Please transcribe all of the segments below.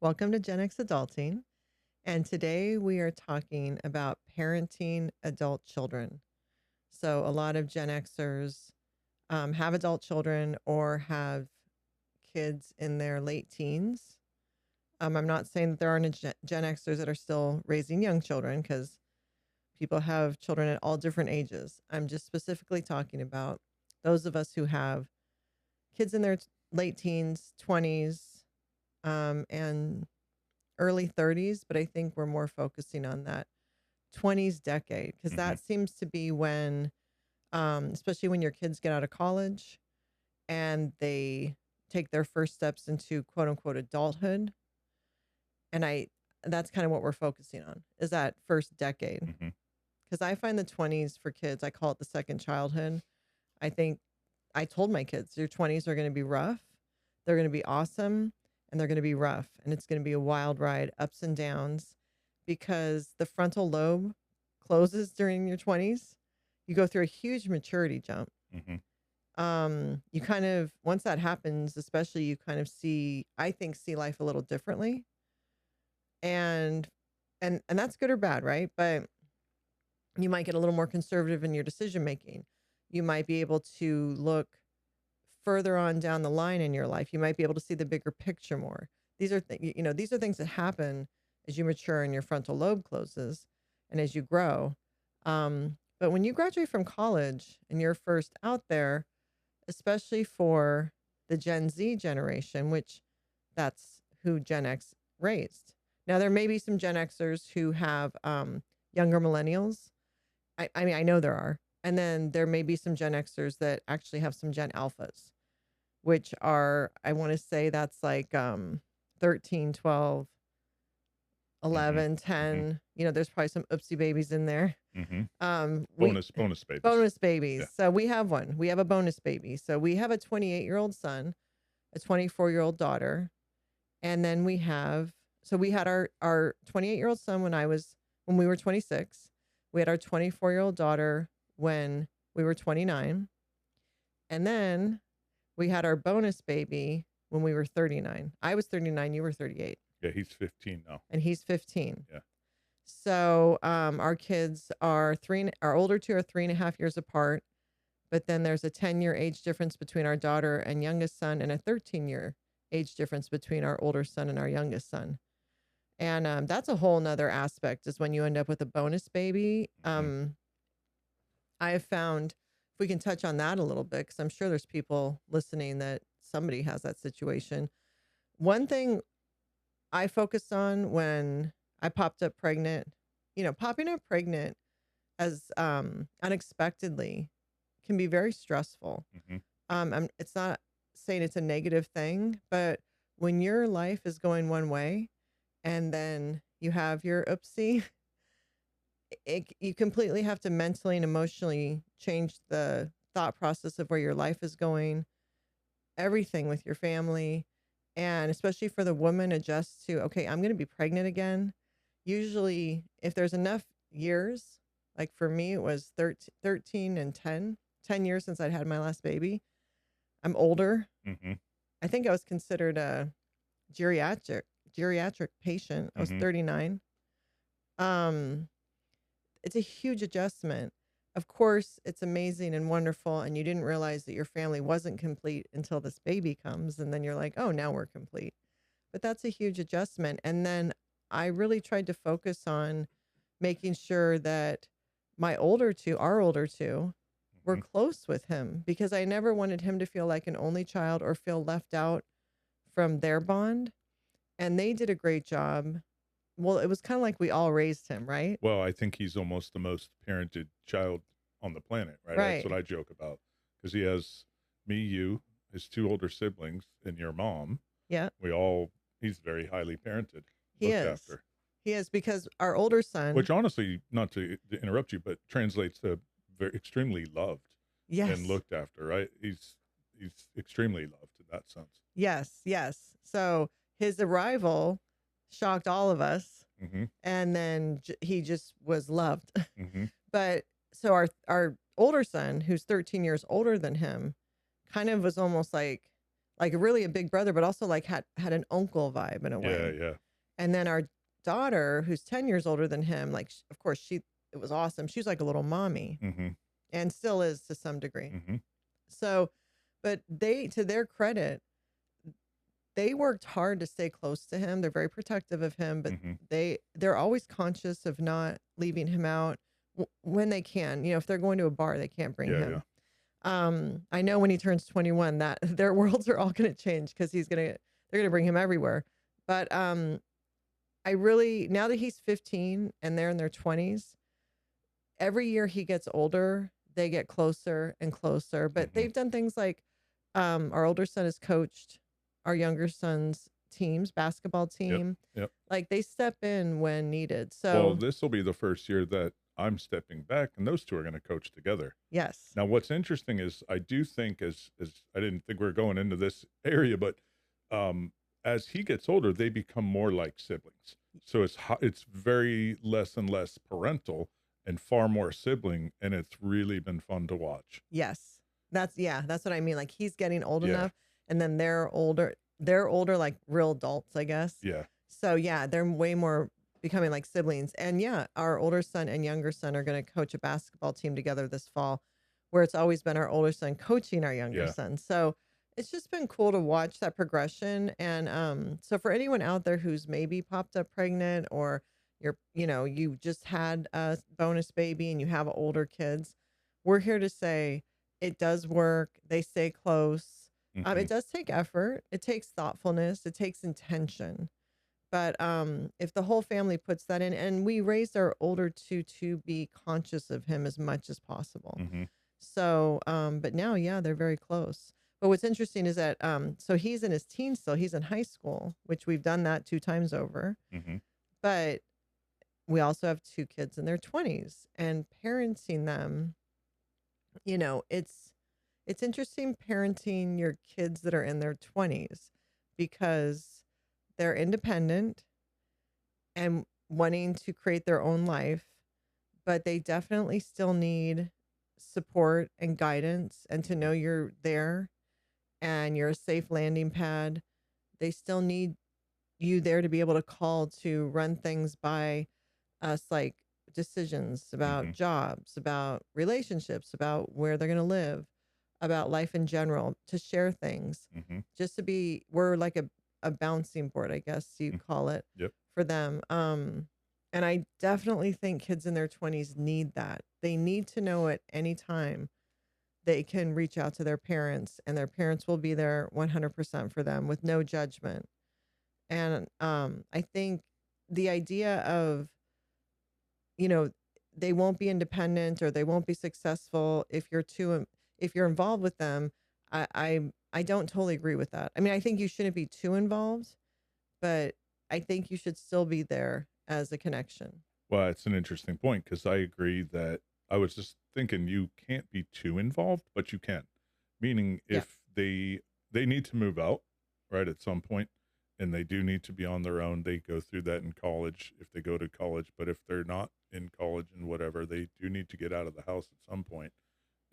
Welcome to Gen X Adulting. And today we are talking about parenting adult children. So, a lot of Gen Xers have adult children or have kids in their late teens. I'm not saying that there aren't Gen Xers that are still raising young children because people have children at all different ages. I'm just specifically talking about those of us who have kids in their late teens, 20s, and early 30s, but I think we're more focusing on that 20s decade because Mhm, that seems to be when, especially when your kids get out of college and they take their first steps into quote unquote adulthood. And that's kind of what we're focusing on is that first decade. mhm. Because I find the 20s for kids, I call it the second childhood. I think I told my kids, your 20s are going to be rough, they're going to be awesome, and they're going to be rough. And it's going to be a wild ride, ups and downs, because the frontal lobe closes during your 20s. You go through a huge maturity jump. Mhm. You kind of, once that happens, especially, you kind of see, I think, see life a little differently. And, and that's good or bad, right? But you might get a little more conservative in your decision making. You might be able to look further on down the line in your life. You might be able to see the bigger picture more. These are things that happen as you mature and your frontal lobe closes and as you grow. But when you graduate from college and you're first out there, especially for the Gen Z generation, which that's who Gen X raised. Now, there may be some Gen Xers who have younger millennials. I mean, I know there are. And then there may be some Gen Xers that actually have some Gen Alphas, which are, I want to say that's like 13, 12, Mhm, 11, mhm, 10. There's probably some oopsie babies in there. mhm. We Bonus babies. bonus babies. Yeah. So we have one. We have a bonus baby. So we have a 28-year-old son, a 24-year-old daughter, and then we had our 28-year-old son when we were 26. We had our 24-year-old daughter when we were 29. And then we had our bonus baby when we were 39. I was 39, you were 38, Yeah, he's 15 now. and he's 15. Yeah. So our kids are our older two are 3.5 years apart, but then there's a 10-year age difference between our daughter and youngest son, and a 13-year age difference between our older son and our youngest son. And that's a whole nother aspect is when you end up with a bonus baby. Mhm. I have found, if we can touch on that a little bit, because I'm sure there's people listening that somebody has that situation. One thing I focused on when I popped up pregnant, popping up pregnant as unexpectedly can be very stressful. Mhm. It's not saying it's a negative thing, but when your life is going one way and then you have your oopsie, you completely have to mentally and emotionally change the thought process of where your life is going, everything with your family, and especially for the woman adjust to, okay, I'm going to be pregnant again. Usually if there's enough years, like for me it was 13 and 10 years since I'd had my last baby. I'm older. Mhm. I think I was considered a geriatric geriatric patient. I was Mhm. 39. um it's a huge adjustment. Of course, it's amazing and wonderful, and you didn't realize that your family wasn't complete until this baby comes, and then you're like, "Oh, now we're complete." But that's a huge adjustment, and then I really tried to focus on making sure that our older 2, were Mhm. close with him because I never wanted him to feel like an only child or feel left out from their bond, and they did a great job. Well, it was kinda like we all raised him, right? Well, I think he's almost the most parented child on the planet, right? That's what Right. I joke about because he has me, you, his 2 older siblings, and your mom. Yeah. He's very highly parented, He looked is. after, He is because our older son. which honestly, not to interrupt you, but translates to very extremely loved and Yes. looked after, right? He's extremely loved in that sense. Yes, yes. So his arrival shocked all of us, Mhm. and then he just was loved. Mhm. But so our older son, who's 13 years older than him, kind of was almost like like really a big brother, but also like had an uncle vibe in a Yeah, way. yeah. And then our daughter, who's 10 years older than him, like of course it was awesome. She was like a little mommy Mhm, and still is to some degree. mhm, So, but they, to their credit, they worked hard to stay close to him. They're very protective of him, but mhm. they're always conscious of not leaving him out when they can. You know, if they're going to a bar, they can't bring Yeah, yeah. him. I know when he turns 21 that their worlds are all going to change because they're going to bring him everywhere. But I really, now that he's 15 and they're in their 20s, every year he gets older, they get closer and closer. But Mhm. they've done things like our older son has coached our younger son's teams, basketball Yep, team. yep. Like they step in when needed. Well, So, this will be the first year that I'm stepping back, and those 2 are gonna coach together. yes. Now, what's interesting is I do think as I didn't think we were going into this area, but, um, as he gets older, they become more like siblings. So it's very less and less parental and far more sibling, and it's really been fun to watch. Yes. Yeah, that's what I mean. Like he's getting old Yeah, enough and then they're older like real adults, I guess. yeah, So yeah, they're way more becoming like siblings. And yeah, our older son and younger son are going to coach a basketball team together this fall, where it's always been our older son coaching our younger yeah. son. So it's just been cool to watch that progression. And so for anyone out there who's maybe popped up pregnant, or you just had a bonus baby and you have older kids, we're here to say it does work. They stay close. Mhm. It does take effort. It takes thoughtfulness. It takes intention. But if the whole family puts that in, and we raised our older two to be conscious of him as much as possible. Mhm, So, but now, yeah, they're very close. But what's interesting is that, so he's in his teens still. He's in high school, which we've done that 2 times over. mhm. But we also have 2 kids in their 20s, and parenting them, it's interesting parenting your kids that are in their 20s because they're independent and wanting to create their own life, but they definitely still need support and guidance and to know you're there and you're a safe landing pad. They still need you there to be able to call to run things by us, like decisions about Mhm, jobs, about relationships, about where they're going to live, about life in general, to share things, mhm, just to be, we're like a bouncing board, I guess you mm. call it, Yep. for them. And I definitely think kids in their 20s need that. They need to know at any time they can reach out to their parents and their parents will be there 100% for them with no judgment. And I think the idea of, you know, they won't be independent or they won't be successful if you're involved with them. I don't totally agree with that. I mean, I think you shouldn't be too involved, but I think you should still be there as a connection. Well, it's an interesting point because I agree that I was just thinking you can't be too involved, but you can. Meaning Yeah. if they need to move out, right, at some point, and they do need to be on their own, they go through that in college if they go to college. But if they're not in college and whatever, they do need to get out of the house at some point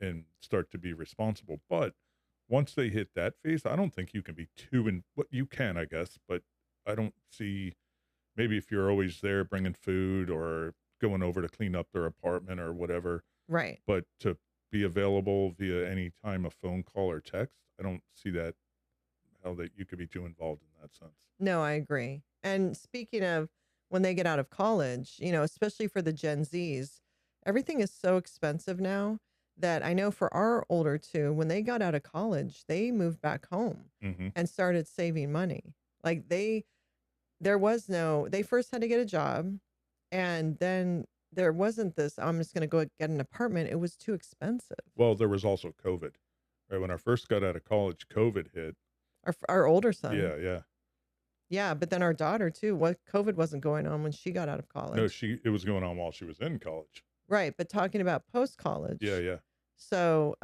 and start to be responsible. But once they hit that phase, I don't think you can be too in what you can, I guess, but I don't see. Maybe if you're always there bringing food or going over to clean up their apartment or whatever, Right. but to be available via any time a phone call or text, I don't see that how that you could be too involved in that sense. No, I agree. And speaking of when they get out of college, especially for the Gen Zs, everything is so expensive now that I know for our older two, when they got out of college, they moved back home Mhm. and started saving money. Like they first had to get a job, and then there wasn't this, I'm just going to go get an apartment. It was too expensive. Well, there was also COVID, right? When I first got out of college, COVID hit. Our older son. Yeah, yeah. Yeah. But then our daughter too, COVID wasn't going on when she got out of No, college. it was going on while she was in college. Right, but talking about post Yeah, college. yeah. So,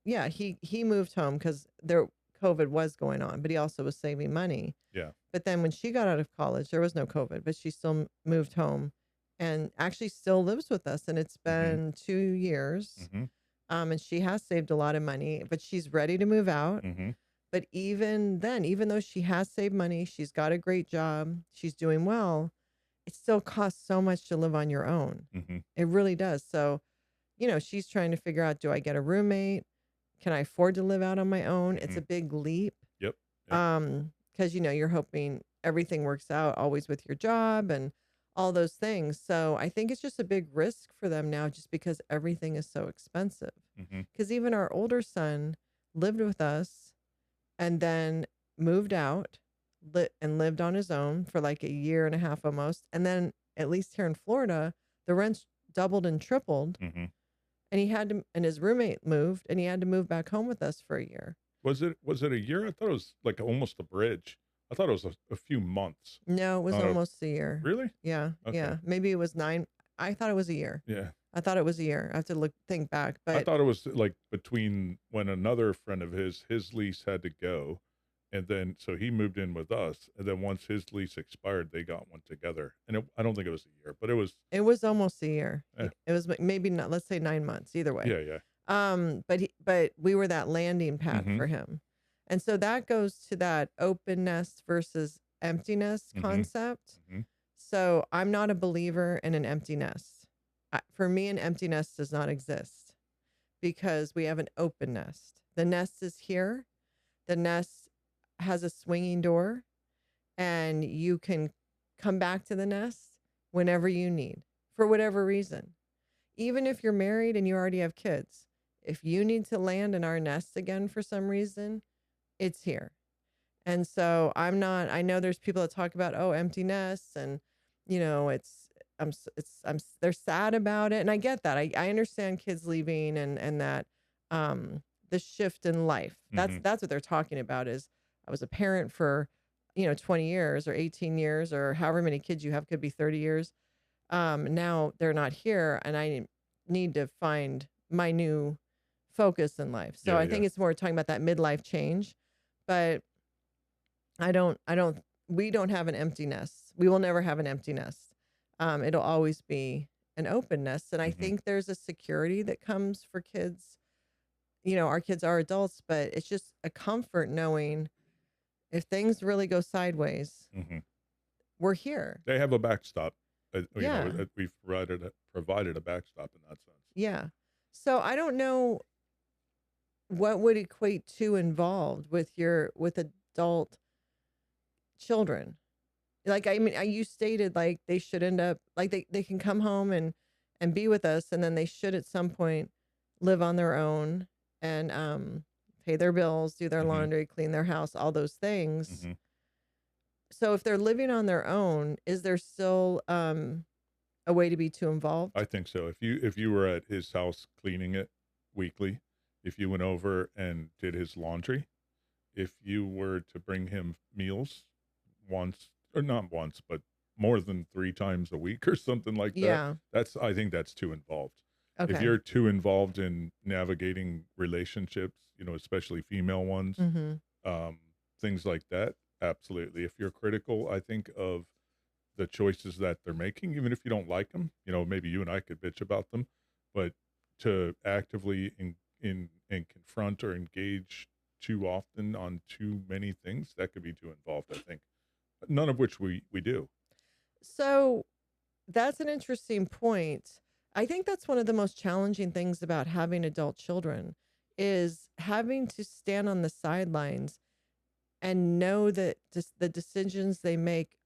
yeah, he moved home because there COVID was going on, but he also was saving money. Yeah. But then when she got out of college, there was no COVID, but she still moved home and actually still lives with us. And it's Mhm. been 2 years. Mhm. And she has saved a lot of money, but she's ready to move out. Mhm. But even then, even though she has saved money, she's got a great job, she's doing well, it still costs so much to live on your own. Mhm. It really does. So, she's trying to figure out, do I get a roommate? Can I afford to live out on my own? It's a Mhm. big leap. Yep. Yep. Because you're hoping everything works out always with your job and all those things. So I think it's just a big risk for them now just because everything is so expensive. Mhm. Because even our older son lived with us and then moved out and lived on his own for like a year and a half almost. And then at least here in Florida, the rents doubled and tripled. Mhm. And and his roommate moved and he had to move back home with us for a year. Was it a year? I thought it was like almost a bridge. I thought it was a few months. No, it was Not a almost a year. Really? Yeah, Okay. yeah. Maybe it was 9. I thought it was a year. Yeah. I thought it was a year. I have to think back, I but thought it was like between when another friend of his lease had to go, and then so he moved in with us, and then once his lease expired, they got one together. And I don't think it was a year, but it was. it was almost a year. Eh, It was maybe not, let's say 9 months, either way. yeah, yeah. But we were that landing pad Mhm. for him. And so that goes to that open nest versus empty nest Mhm. concept. Mhm. So I'm not a believer in an empty nest. For me, an empty nest does not exist because we have an open nest. The nest is here. The nest has a swinging door, and you can come back to the nest whenever you need for whatever reason. Even if you're married and you already have kids, if you need to land in our nest again for some reason, it's here. And so I know there's people that talk about, oh, empty nests and, they're sad about it. And I get that. I understand kids leaving and that, the shift in life. Mhm. That's what they're talking about is I was a parent for, 20 years or 18 years or however many kids you have, could be 30 years. Now they're not here and I need to find my new focus in life. So Yeah, I yeah. think it's more talking about that midlife change, but we don't have an empty nest. We will never have an empty nest. It'll always be an open nest. And I Mhm. think there's a security that comes for kids. Our kids are adults, but it's just a comfort knowing if things really go sideways, Mhm. we're here. They have a backstop. Yeah. We've provided a backstop in that sense. Yeah. So I don't know what would equate to involved with adult children. Like, I mean, you stated like they should end up like they can come home and be with us and then they should at some point live on their own and pay their bills, do their Mhm. laundry, clean their house, all those things. Mhm. So if they're living on their own, is there still a way to be too involved? I think so. If you were at his house cleaning it weekly, if you went over and did his laundry, if you were to bring him meals once or not once, but more than 3 times a week or something like that, Yeah. I think that's too involved. If Okay. you're too involved in navigating relationships, especially female ones, Mhm. um, things like that, absolutely. If you're critical, I think, of the choices that they're making, even if you don't like them, maybe you and I could bitch about them, but to actively and confront or engage too often on too many things, that could be too involved, I think. None of which we do. So that's an interesting point. I think that's one of the most challenging things about having adult children is having to stand on the sidelines and know that just the decisions they make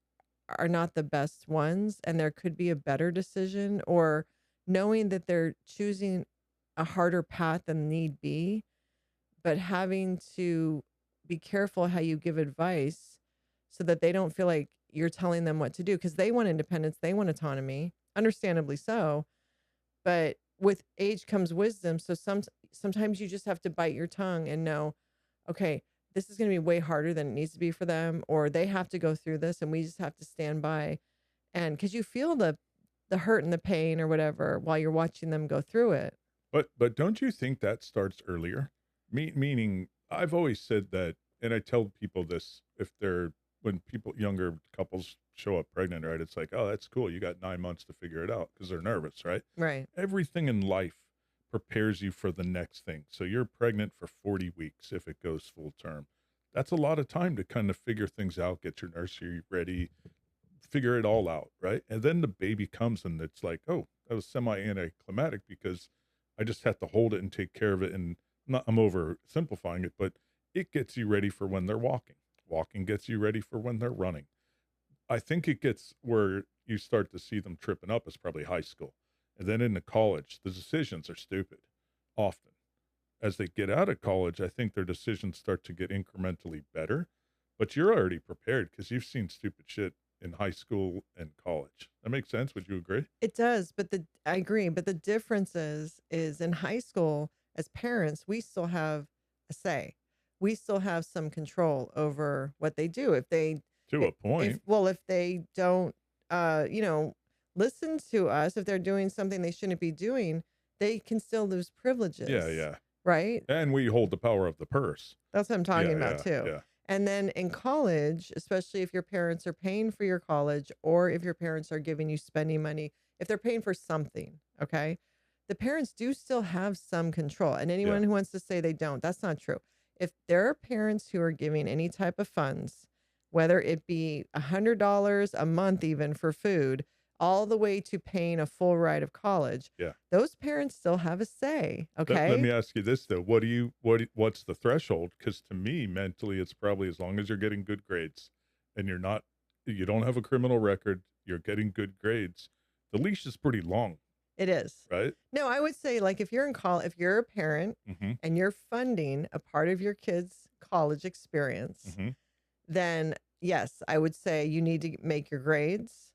are not the best ones and there could be a better decision, or knowing that they're choosing a harder path than need be, but having to be careful how you give advice so that they don't feel like you're telling them what to do because they want independence, they want autonomy, understandably so. But with age comes wisdom. So sometimes you just have to bite your tongue and know, okay, this is going to be way harder than it needs to be for them, or they have to go through this, and we just have to stand by. And because you feel the hurt and the pain or whatever while you're watching them go through it. But don't you think that starts earlier? Meaning, I've always said that, and I tell people this if they're when people younger couples show up pregnant, right? It's like, oh, that's cool. You got 9 months to figure it out because they're nervous, right? Right. Everything in life prepares you for the next thing. So you're pregnant for 40 weeks if it goes full term. That's a lot of time to kind of figure things out, get your nursery ready, figure it all out, right? And then the baby comes and it's like, oh, that was semi anticlimactic because I just have to hold it and take care of it. And not, I'm oversimplifying it, but it gets you ready for when they're walking. Walking gets you ready for when they're running. I think it gets where you start to see them tripping up is probably high school. And then into college, the decisions are stupid often. As they get out of college, I think their decisions start to get incrementally better, but you're already prepared because you've seen stupid shit in high school and college. That makes sense. Would you agree? It does, but I agree, but the difference is in high school, as parents, we still have a say. We still have some control over what they do. If they To a if point. well, if they don't you know, listen to us, if they're doing something they shouldn't be doing, they can still lose Yeah, privileges, yeah. right? And we hold the power of the purse. That's what I'm talking Yeah, about yeah, too. yeah. And then in college, especially if your parents are paying for your college or if your parents are giving you spending money, if they're paying for something, okay, the parents do still have some control. And Yeah. anyone who wants to say they don't, that's not true. If there are parents who are giving any type of funds, whether it be $100 a month, even for food, all the way to paying a full ride of college, Yeah. those parents still have a say. Let Okay. me ask you this though. What's the threshold? Because to me, mentally, it's probably as long as you're getting good grades and you don't have a criminal record, you're getting good grades. The leash is pretty long, It is. right? No, I would say like if you're in college, if you're a parent Mm-hmm. and you're funding a part of your kid's college experience, Mm-hmm. then yes, I would say you need to make your grades.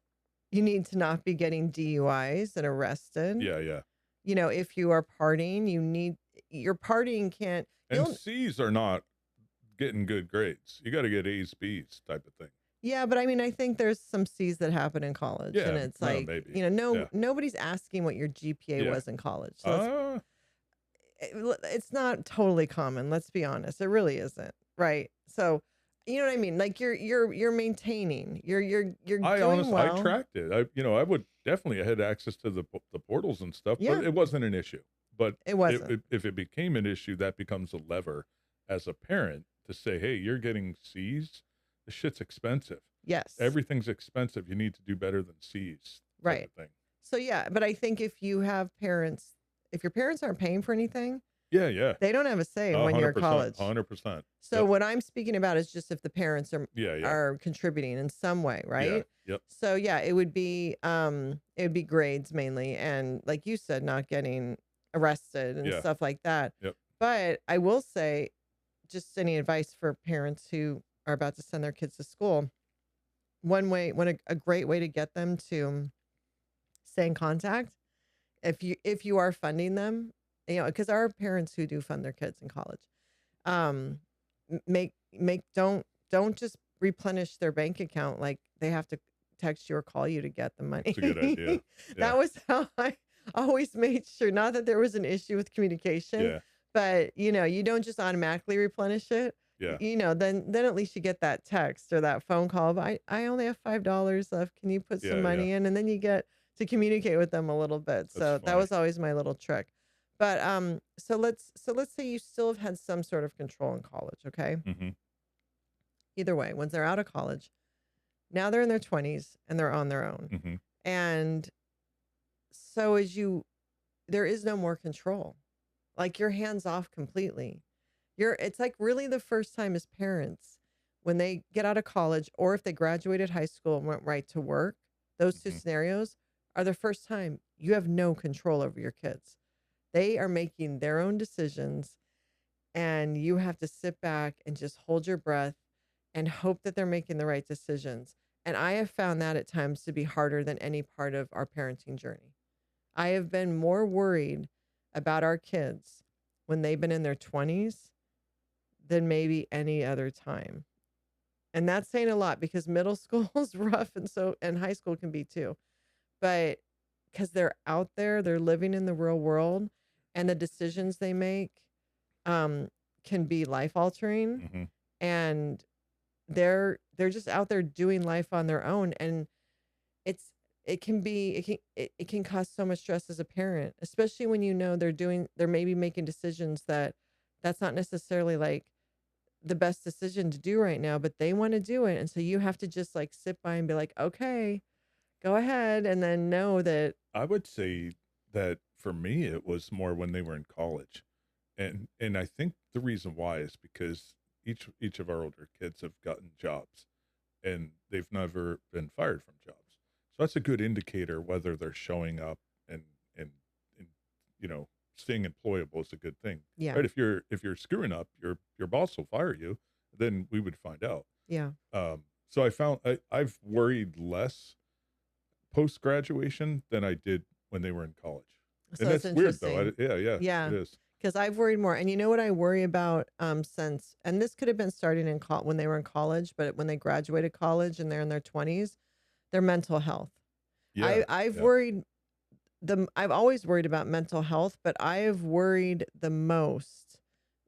You need to not be getting DUIs and arrested. Yeah, yeah. You know, if you are partying, your partying can't, And you'll, C's are not getting good grades. You got to get A's, B's type of thing. yeah, but I mean, I think there's some C's that happen in college and Yeah, it's no, like, maybe. you know, Yeah, nobody's asking what your GPA yeah. was in college. So Uh, it's not totally common, let's be honest. It really isn't, right? So, you know what I mean? Like you're maintaining. You're doing I well. tracked it. I would definitely I had access to the portals and stuff, but Yeah, it wasn't an issue. But it wasn't. if it became an issue, that becomes a lever as a parent to say, hey, you're getting C's. This shit's expensive. Yes. Everything's expensive. You need to do better than C's type Right. of thing. So yeah, but I think if you have parents, if your parents aren't paying for anything, Yeah, yeah. they don't have a say in A when you're hundred in percent. college. 100%. So Yep. what I'm speaking about is just if the parents Yeah, yeah. are contributing in some way, Yeah. right? Yep. So yeah, it would be grades mainly and like you said, not getting arrested and Yeah. stuff like that. Yep. But I will say, just any advice for parents who are about to send their kids to school, a great way to get them to stay in contact, if you are funding them, you know, because there are parents who do fund their kids in college, um make don't just replenish their bank account like they have to text you or call you to get the It's a good idea. money. Yeah. That was how I always made sure, not that there was an issue with communication, Yeah. but you know, you don't just automatically replenish it. Yeah. You know, then at least you get that text or that phone call of, I only have $5 left, can you put some Yeah. Yeah. money in? And then you get to communicate with them a little bit. That's So that funny. was always my little trick. But so let's say you still have had some sort of control in college, okay? Mm-hmm. Either way, once they're out of college, now they're in their 20s and they're on their own. Mm-hmm. And so there is no more control. Like you're hands off completely. It's like really the first time as parents when they get out of college or if they graduated high school and went right to work, those two Mm-hmm. scenarios are the first time you have no control over your kids. They are making their own decisions and you have to sit back and just hold your breath and hope that they're making the right decisions. And I have found that at times to be harder than any part of our parenting journey. I have been more worried about our kids when they've been in their 20s than maybe any other time. And that's saying a lot because middle school is rough and high school can be too. But because they're out there, they're living in the real world and the decisions they make can be life altering Mm-hmm. and they're just out there doing life on their own and it's it can cause so much stress as a parent, especially when you know they're maybe making decisions that's not necessarily like the best decision to do right now, but they want to do it. And so you have to just like sit by and be like, okay, go ahead. And then know that, I would say that for me, it was more when they were in college, and I think the reason why is because each of our older kids have gotten jobs, and they've never been fired from jobs. So that's a good indicator whether they're showing up and and and you know staying employable is a good thing, yeah, right? If you're screwing up, your boss will fire you. Then we would find out. yeah. So I found I've worried less post graduation than I did when they were in college, So and that's that's weird though. interesting. Yeah, yeah, Yeah. it is. Because I've worried more. And you know what I worry about since, and this could have been starting in when they were in college, but when they graduated college and they're in their 20s, their mental health. Yeah, I've yeah. worried I've always worried about mental health, but I have worried the most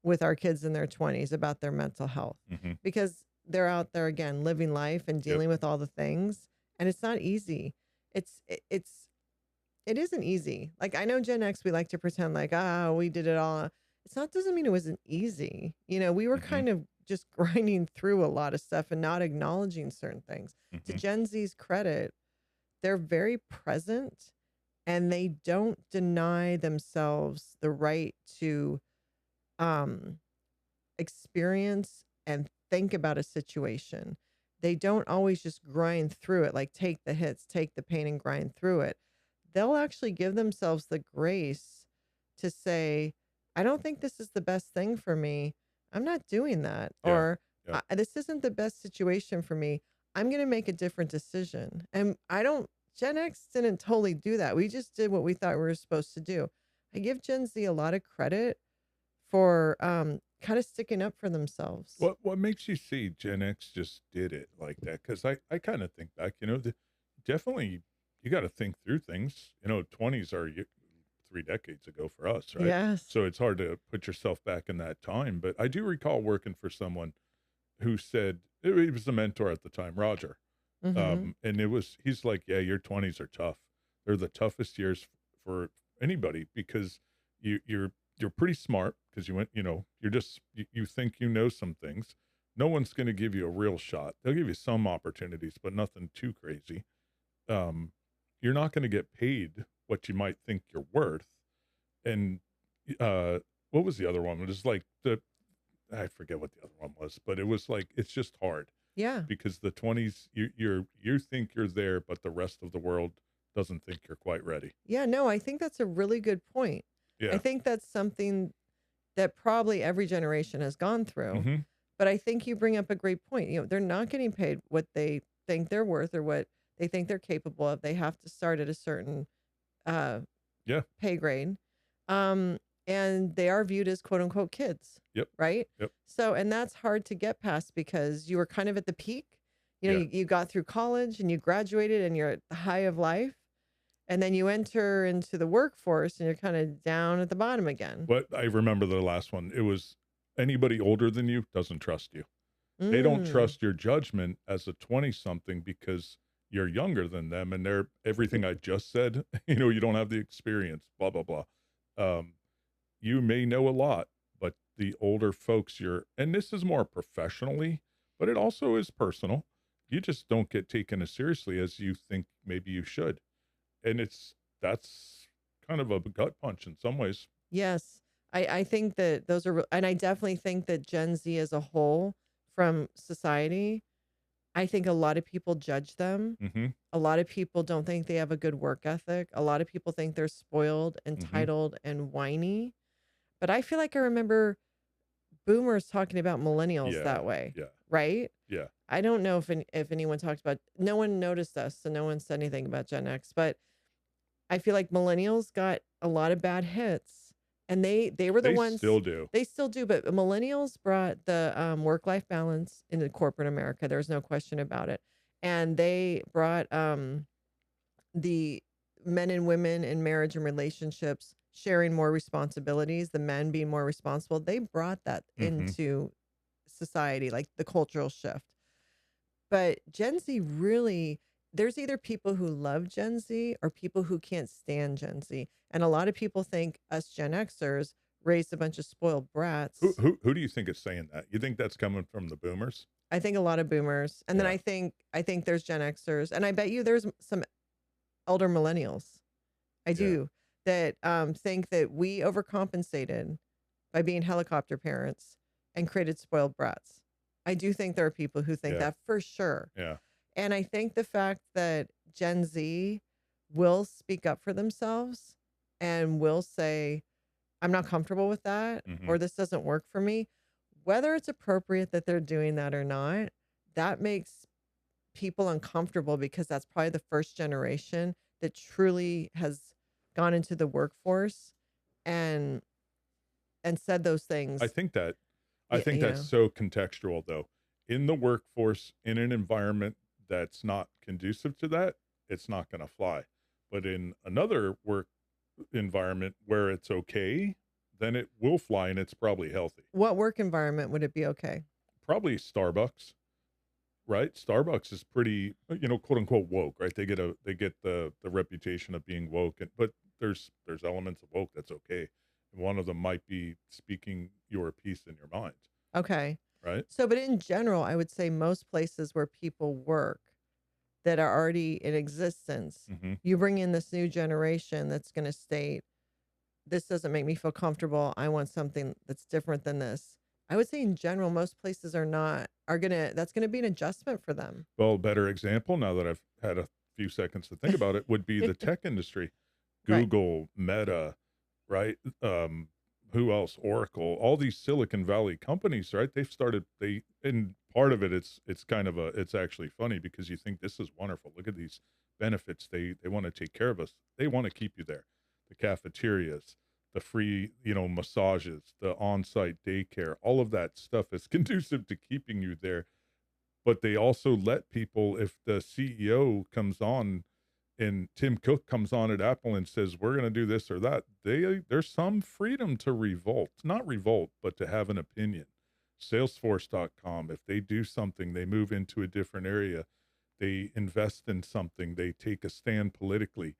with our kids in their 20s about their mental health Hmm. because they're out there again living life and Yep. dealing with all the things, and it's not easy. It isn't easy. Like I know Gen X, we like to pretend like, ah, we did it all. It's not doesn't mean it wasn't easy. We were Hmm. kind of just grinding through a lot of stuff and not acknowledging certain things. To Hmm. Gen Z's credit, they're very present and they don't deny themselves the right to um experience and think about a situation. They don't always just grind through it, like take the hits, take the pain and grind through it. They'll actually give themselves the grace to say, I don't think this is the best thing for me. I'm not doing that. Yeah, Or yeah. This isn't the best situation for me. I'm going to make a different decision. And I don't, Gen X didn't totally do that. We just did what we thought we were supposed to do. I give Gen Z a lot of credit for kind of sticking up for themselves. What makes you see Gen X just did it like that? Because I kind of think back, definitely you got to think through things. 20s are 3 decades ago for us, right? Yes. So it's hard to put yourself back in that time. But I do recall working for someone who said he was a mentor at the time, Roger. Mm-hmm. And he's like, yeah, your 20s are tough. They're the toughest years for anybody because you're pretty smart because you think you know some things. No one's going to give you a real shot. They'll give you some opportunities, but nothing too crazy. Um, you're not going to get paid what you might think you're worth. And uh, what was the other one? It was like I forget what the other one was, but it was like it's just hard Yeah. because the 20s you think you're there, but the rest of the world doesn't think you're quite ready. Yeah. No, I think that's a really good point. I Yeah. think that's something that probably every generation has gone through. Hmm. But I think you bring up a great point. They're not getting paid what they think they're worth or what they think they're capable of. They have to start at a certain uh, Yeah. pay grade. Um, and they are viewed as quote unquote kids, Yep. right? Yep. So, and that's hard to get past because you were kind of at the peak. Yeah. You got through college and you graduated and you're at the high of life. And then you enter into the workforce and you're kind of down at the bottom again. But I remember the last one. It was anybody older than you doesn't trust you. They don't Mm, trust your judgment as a 20 something because you're younger than them and they're everything I just said, you don't have the experience, blah, blah, blah. Um, you may know a lot, but the older folks and this is more professionally, but it also is personal. You just don't get taken as seriously as you think maybe you should. And that's kind of a gut punch in some ways. yes. I think that those are, and I definitely think that Gen Z as a whole from society, I think a lot of people judge them. Hmm. A lot of people don't think they have a good work ethic. A lot of people think they're spoiled, Hmm. entitled, and whiny. But I feel like I remember boomers talking about millennials Yeah. that way, Yeah. right? Yeah. I don't know if anyone talked about, no one noticed us, so no one said anything about Gen X, but I feel like millennials got a lot of bad hits and they were the They ones, still do. they still do, but millennials brought the work-life balance into corporate America. There's no question about it. And they brought the men and women in marriage and relationships sharing more responsibilities, the men being more responsible. They brought that Hmm. into society, like the cultural shift. But Gen Z really, there's either people who love Gen Z or people who can't stand Gen Z. And a lot of people think us Gen Xers raised a bunch of spoiled Who brats. who who do you think is saying that? You think that's coming from the boomers? I think a lot of boomers, and then Yeah, I think there's Gen Xers, and I bet you there's some elder millennials. I yeah, do that think that we overcompensated by being helicopter parents and created spoiled brats. I do think there are people who think yeah, that for sure. yeah. And I think the fact that Gen Z will speak up for themselves and will say, I'm not comfortable with that, Mhm. or this doesn't work for me, whether it's appropriate that they're doing that or not, that makes people uncomfortable because that's probably the first generation that truly has gone into the workforce and said those I things. think that I Yeah, think you that's know. so contextual though. In the workforce, in an environment that's not conducive to that, it's not going to fly. But in another work environment where it's okay, then it will fly and it's probably healthy. What work environment would it be okay? Probably Starbucks, right? Starbucks is pretty, quote unquote woke, right? They get the reputation of being woke, but there's elements of woke that's okay. And one of them might be speaking your piece in your mind, Okay. right? So, but in general, I would say most places where people work that are already in existence, Hmm. you bring in this new generation that's going to state, this doesn't make me feel comfortable. I want something that's different than this. I would say in general, most places that's going to be an adjustment for them. Well, a better example, now that I've had a few seconds to think about it, would be the tech industry. Right. Google, Meta, right? Who else? Oracle, all these Silicon Valley companies, right? And part of it, it's actually funny because you think this is wonderful. Look at these benefits. They want to take care of us. They want to keep you there. The cafeterias, the free, massages, the on-site daycare, all of that stuff is conducive to keeping you there, but they also let people, if the CEO comes on and Tim Cook comes on at Apple and says, we're going to do this or that, there's some freedom to revolt, not revolt, but to have an opinion. Salesforce.com, if they do something, they move into a different area, they invest in something, they take a stand politically,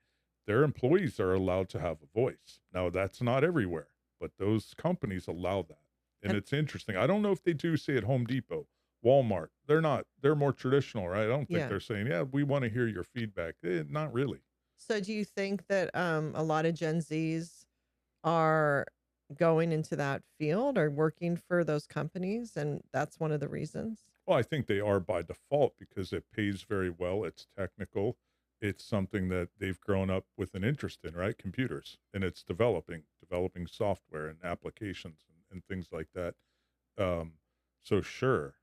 their employees are allowed to have a voice. Now, that's not everywhere, but those companies allow that. And And it's interesting. I don't know if they do say at Home Depot, Walmart. They're not. They're more traditional, right? I don't think yeah. they're saying, "Yeah, we want to hear your feedback." Not really. So do you think that a lot of Gen Zs are going into that field or working for those companies and that's one of the reasons? Well, I think they are by default because it pays very well. It's technical. It's something that they've grown up with an interest in, right? Computers, and it's developing software and applications and things like that. Um, so sure,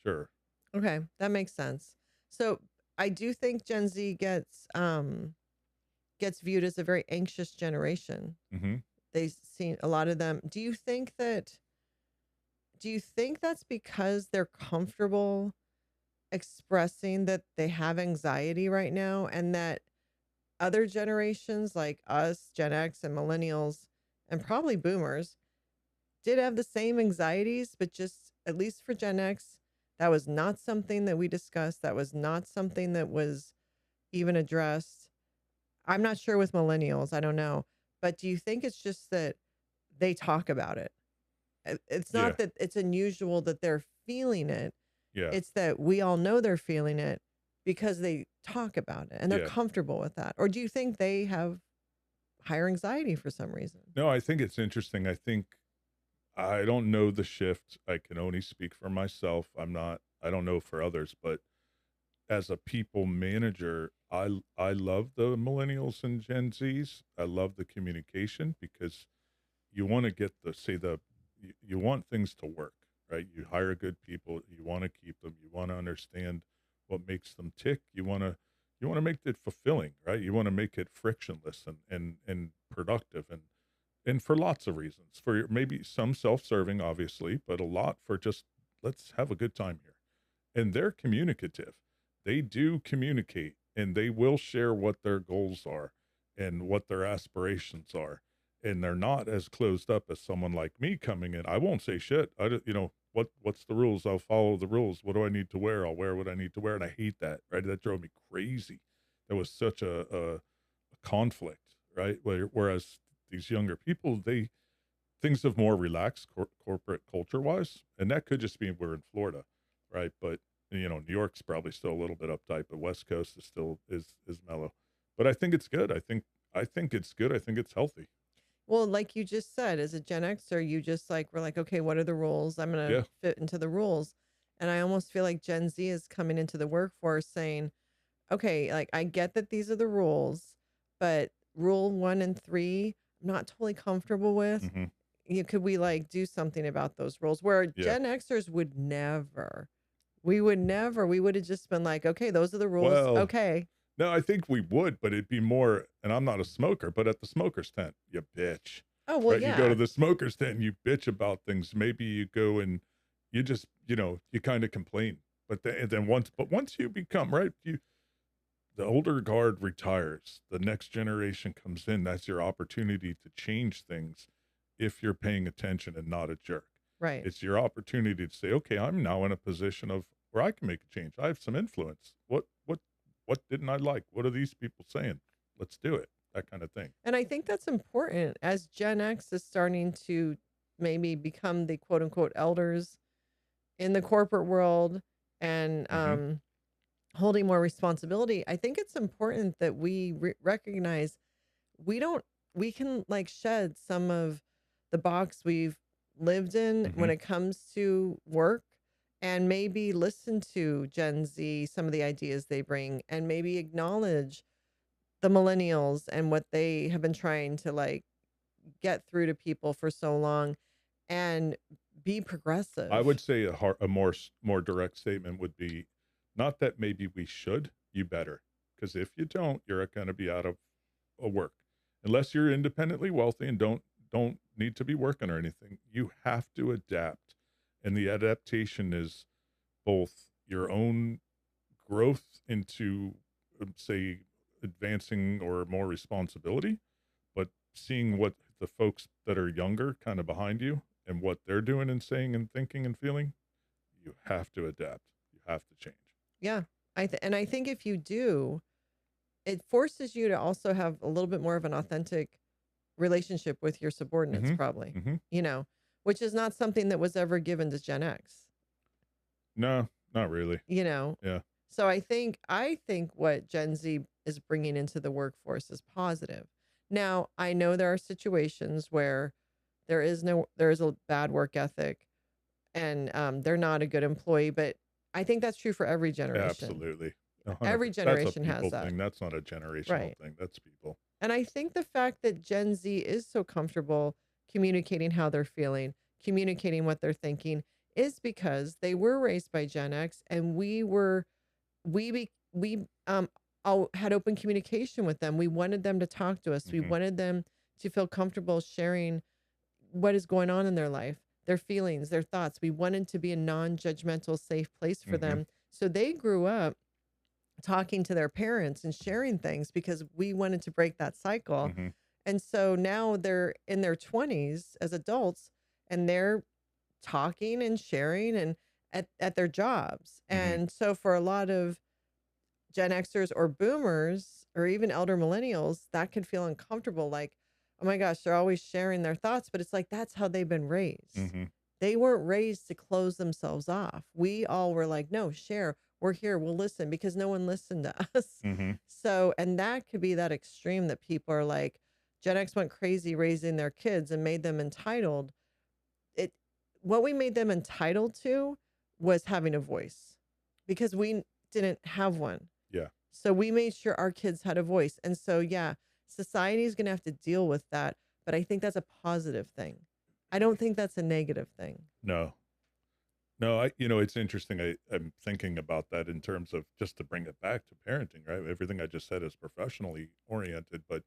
sure. Okay, that makes sense. So I do think Gen Z gets viewed as a very anxious generation. Hmm. They see a lot of them. Do you think that's because they're comfortable expressing that they have anxiety right now and that other generations like us, Gen X and millennials and probably boomers did have the same anxieties, but just at least for Gen X, that was not something that we discussed. That was not something that was even addressed. I'm not sure with millennials. I don't know. But do you think it's just that they talk about it? It's Yeah, not that it's unusual that they're feeling it. yeah, It's that we all know they're feeling it because they talk about it and they're yeah. comfortable with that. Or do you think they have higher anxiety for some reason? No, I think it's interesting. I don't know the shift. I can only speak for myself. I don't know for others, but as a people manager, I love the millennials and Gen Zs. I love the communication because you want to get you want things to work, right? You hire good people, you want to keep them, you want to understand what makes them tick. You want to make it fulfilling, right? You want to make it frictionless and productive and for lots of reasons. For maybe some self-serving, obviously, but a lot for just let's have a good time here. And they're communicative. They do communicate and they will share what their goals are and what their aspirations are. And they're not as closed up as someone like me coming in. I won't say shit. What's the rules? I'll follow the rules. What do I need to wear? I'll wear what I need to wear. And I hate that, right? That drove me crazy. That was such a conflict, right? Whereas these younger people, things have more relaxed corporate culture wise, and that could just be we're in Florida, right? But New York's probably still a little bit uptight, but West Coast is still is mellow. But I think it's good. I think it's good. I think it's healthy. Well, like you just said, as a Gen Xer, you just like we're like, okay, what are the rules? I'm gonna Yeah. fit into the rules. And I almost feel like Gen Z is coming into the workforce saying, okay, like I get that these are the rules, but rule 1 and 3, I'm not totally comfortable with. Hmm. Could we like do something about those rules? Where Yeah. Gen Xers would never, we would never, we would have just been like, okay, those are the rules. Well, Okay. no, I think we would, but it'd be more. And I'm not a smoker, but at the smokers tent, you bitch, Oh, well, right? You go to yeah. the smokers tent and you bitch about things. Maybe you go and you just you kind of complain, but then once you become right, the older guard retires, the next generation comes in. That's your opportunity to change things if you're paying attention and not a jerk. Right. It's your opportunity to say, okay, I'm now in a position of where I can make a change. I have some influence. What didn't I like? What are these people saying? Let's do it. That kind of thing. And I think that's important as Gen X is starting to maybe become the quote unquote elders in the corporate world and Hmm. holding more responsibility. I think it's important that we recognize we don't, we can like shed some of the box we've lived in when Hmm. it comes to work and maybe listen to Gen Z, some of the ideas they bring, and maybe acknowledge the millennials and what they have been trying to like get through to people for so long and be I would progressive. say a more direct statement would be not that maybe we should, you better. Because if you don't, you're going to be out of a work. Unless you're independently wealthy and don't need to be working or anything, you have to adapt. And the adaptation is both your own growth into, say, advancing or more responsibility, but seeing what the folks that are younger kind of behind you and what they're doing and saying and thinking and feeling, you have to adapt. You have to change. Yeah. And I think if you do, it forces you to also have a little bit more of an authentic relationship with your subordinates, Hmm. probably, Hmm. you know, which is not something that was ever given to Gen X, No, not really. you know. Yeah. So I think what Gen Z is bringing into the workforce is positive. Now, I know there are situations where there is a bad work ethic and they're not a good employee, but I think that's true for every generation. Absolutely. 100%. Every That's a generation has people that. thing. That's not a generational Right. thing. That's people. And I think the fact that Gen Z is so comfortable communicating how they're feeling, communicating what they're thinking, is because they were raised by Gen X and we all had open communication with them. We wanted them to talk to us. We Hmm. wanted them to feel comfortable sharing what is going on in their life, their feelings, their thoughts. We wanted to be a non-judgmental, safe place for Hmm. them. So they grew up talking to their parents and sharing things because we wanted to break that cycle. Hmm. And so now they're in their 20s as adults and they're talking and sharing and at their jobs. Hmm. And so for a lot of Gen Xers or boomers or even elder millennials, that can feel uncomfortable. Like, oh my gosh, they're always sharing their thoughts, but it's like that's how they've been raised. Hmm. They weren't raised to close themselves off. We all were like, no, share. We're here. We'll listen because no one listened to us. Hmm. So, and that could be that extreme that people are like, Gen X went crazy raising their kids and made them entitled. It, what we made them entitled to was having a voice because we didn't have one. Yeah. So we made sure our kids had a voice. And so, yeah, society is going to have to deal with that. But I think that's a positive thing. I don't think that's a negative thing. No. No, it's interesting. I'm thinking about that in terms of just to bring it back to parenting, right? Everything I just said is professionally oriented, but at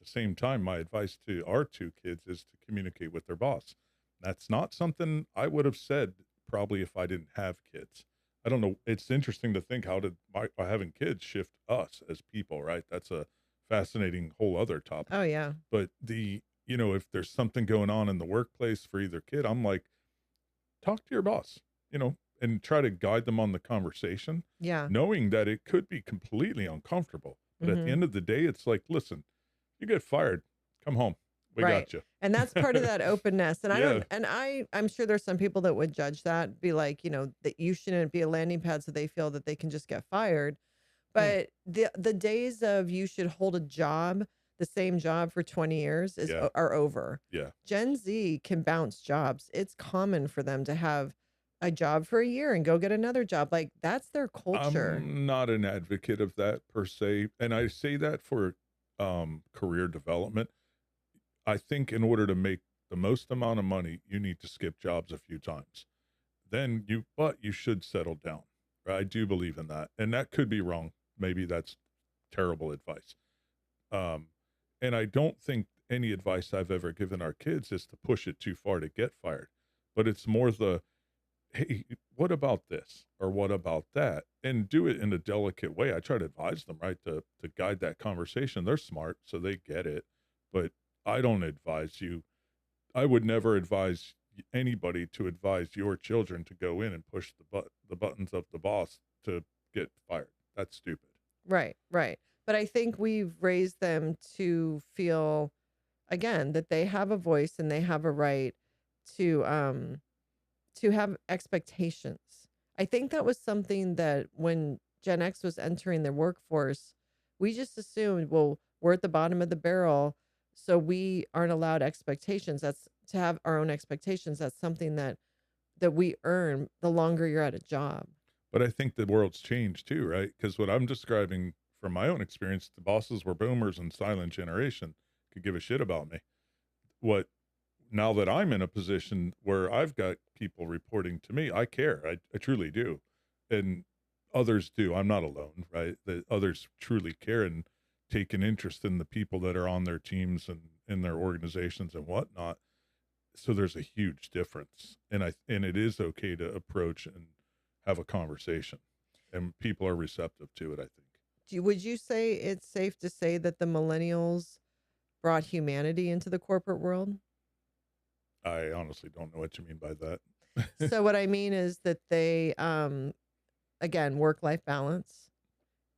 the same time, my advice to our two kids is to communicate with their boss. That's not something I would have said probably if I didn't have kids. I don't know. It's interesting to think how did my having kids shift us as people, right? That's a fascinating whole other topic. Oh, yeah. But if there's something going on in the workplace for either kid, I'm like, talk to your boss, and try to guide them on the conversation, Yeah. knowing that it could be completely uncomfortable. But at the Hmm. end of the day, it's like, listen, you get fired, come home. We right. got you. And that's part of that openness. And I Yeah. don't, and I'm sure there's some people that would judge that, be like, that you shouldn't be a landing pad so they feel that they can just get fired. Mm, But the days of you should hold a job, the same job for 20 years yeah. are over. Yeah. Gen Z can bounce jobs. It's common for them to have a job for a year and go get another job. Like that's their culture. I'm not an advocate of that per se. And I say that for career development. I think in order to make the most amount of money, you need to skip jobs a few times. But you should settle down. Right? I do believe in that. And that could be wrong. Maybe that's terrible advice. Um, and I don't think any advice I've ever given our kids is to push it too far to get fired, but it's more hey, what about this or what about that? And do it in a delicate way. I try to advise them, right, to guide that conversation. They're smart, so they get it. But I don't advise you. I would never advise anybody to advise your children to go in and push the buttons of the boss to get fired. That's stupid. Right, right. But I think we've raised them to feel again that they have a voice and they have a right to have expectations. I think that was something that when Gen X was entering the workforce, we just assumed, well, we're at the bottom of the barrel, so we aren't allowed expectations. That's to have our own expectations. That's something that we earn the longer you're at a job. But I think the world's changed too, right? Because what I'm describing from my own experience, the bosses were boomers and silent generation, could give a shit about me. What Now that I'm in a position where I've got people reporting to me, I care. I truly do. And others do. I'm not alone, right? That others truly care and take an interest in the people that are on their teams and in their organizations and whatnot. So there's a huge difference. And it is okay to approach and have a conversation. And people are receptive to it, I think. Would you say it's safe to say that the millennials brought humanity into the corporate world? I honestly don't know what you mean by that. So what I mean is that they again, work-life balance,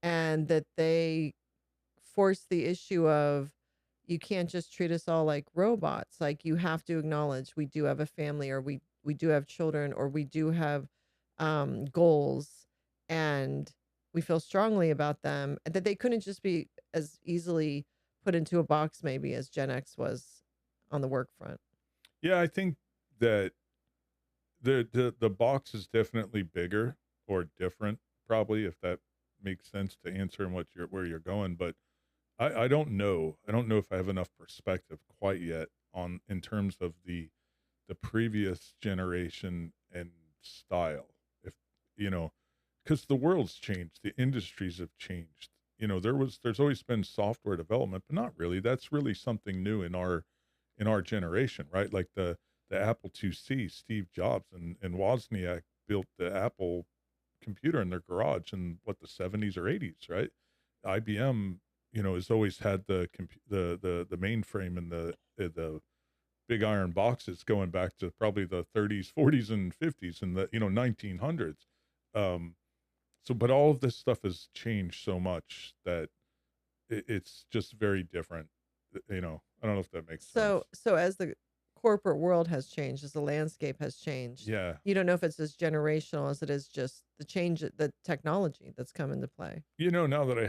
and that they force the issue of you can't just treat us all like robots. Like you have to acknowledge we do have a family, or we do have children, or we do have goals, and we feel strongly about them, and that they couldn't just be as easily put into a box maybe as Gen X was on the work front. Yeah, I think that the box is definitely bigger or different, probably, if that makes sense to answer and where you're going. But I don't know. I don't know if I have enough perspective quite yet on in terms of the previous generation and style. If you know, because the world's changed, the industries have changed. There's always been software development, but not really. That's really something new in our generation, right? Like the Apple IIc, Steve Jobs and Wozniak built the Apple computer in their garage in the 70s or 80s, right? IBM, has always had the mainframe and the big iron boxes going back to probably the 30s, 40s, and 50s and the 1900s. But all of this stuff has changed so much that it's just very different. I don't know if that makes sense. So as the corporate world has changed, as the landscape has changed, Yeah. you don't know if it's as generational as it is just the change, the technology that's come into play. Now that I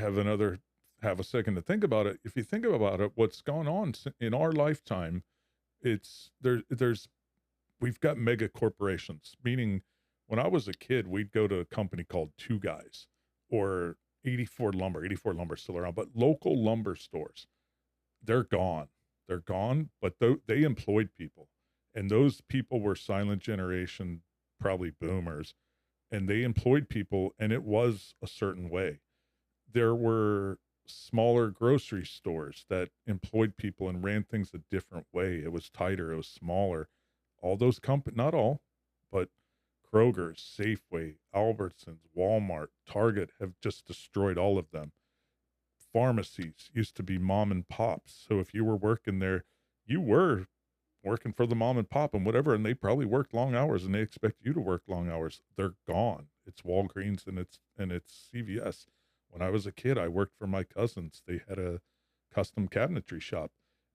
have a second to think about it, if you think about it, what's gone on in our lifetime, we've got mega corporations, meaning when I was a kid, we'd go to a company called Two Guys or 84 Lumber. 84 Lumber's still around, but local lumber stores, they're gone. They're gone, but they employed people, and those people were silent generation, probably boomers, and they employed people, and it was a certain way. There were smaller grocery stores that employed people and ran things a different way. It was tighter, it was smaller. All those companies, not all, but Kroger's, Safeway, Albertsons, Walmart, Target have just destroyed all of them. Pharmacies used to be mom and pops. So if you were working there, you were working for the mom and pop and whatever, and they probably worked long hours and they expect you to work long hours. They're gone. It's Walgreens and it's CVS. When I was a kid, I worked for my cousins. They had a custom cabinetry shop.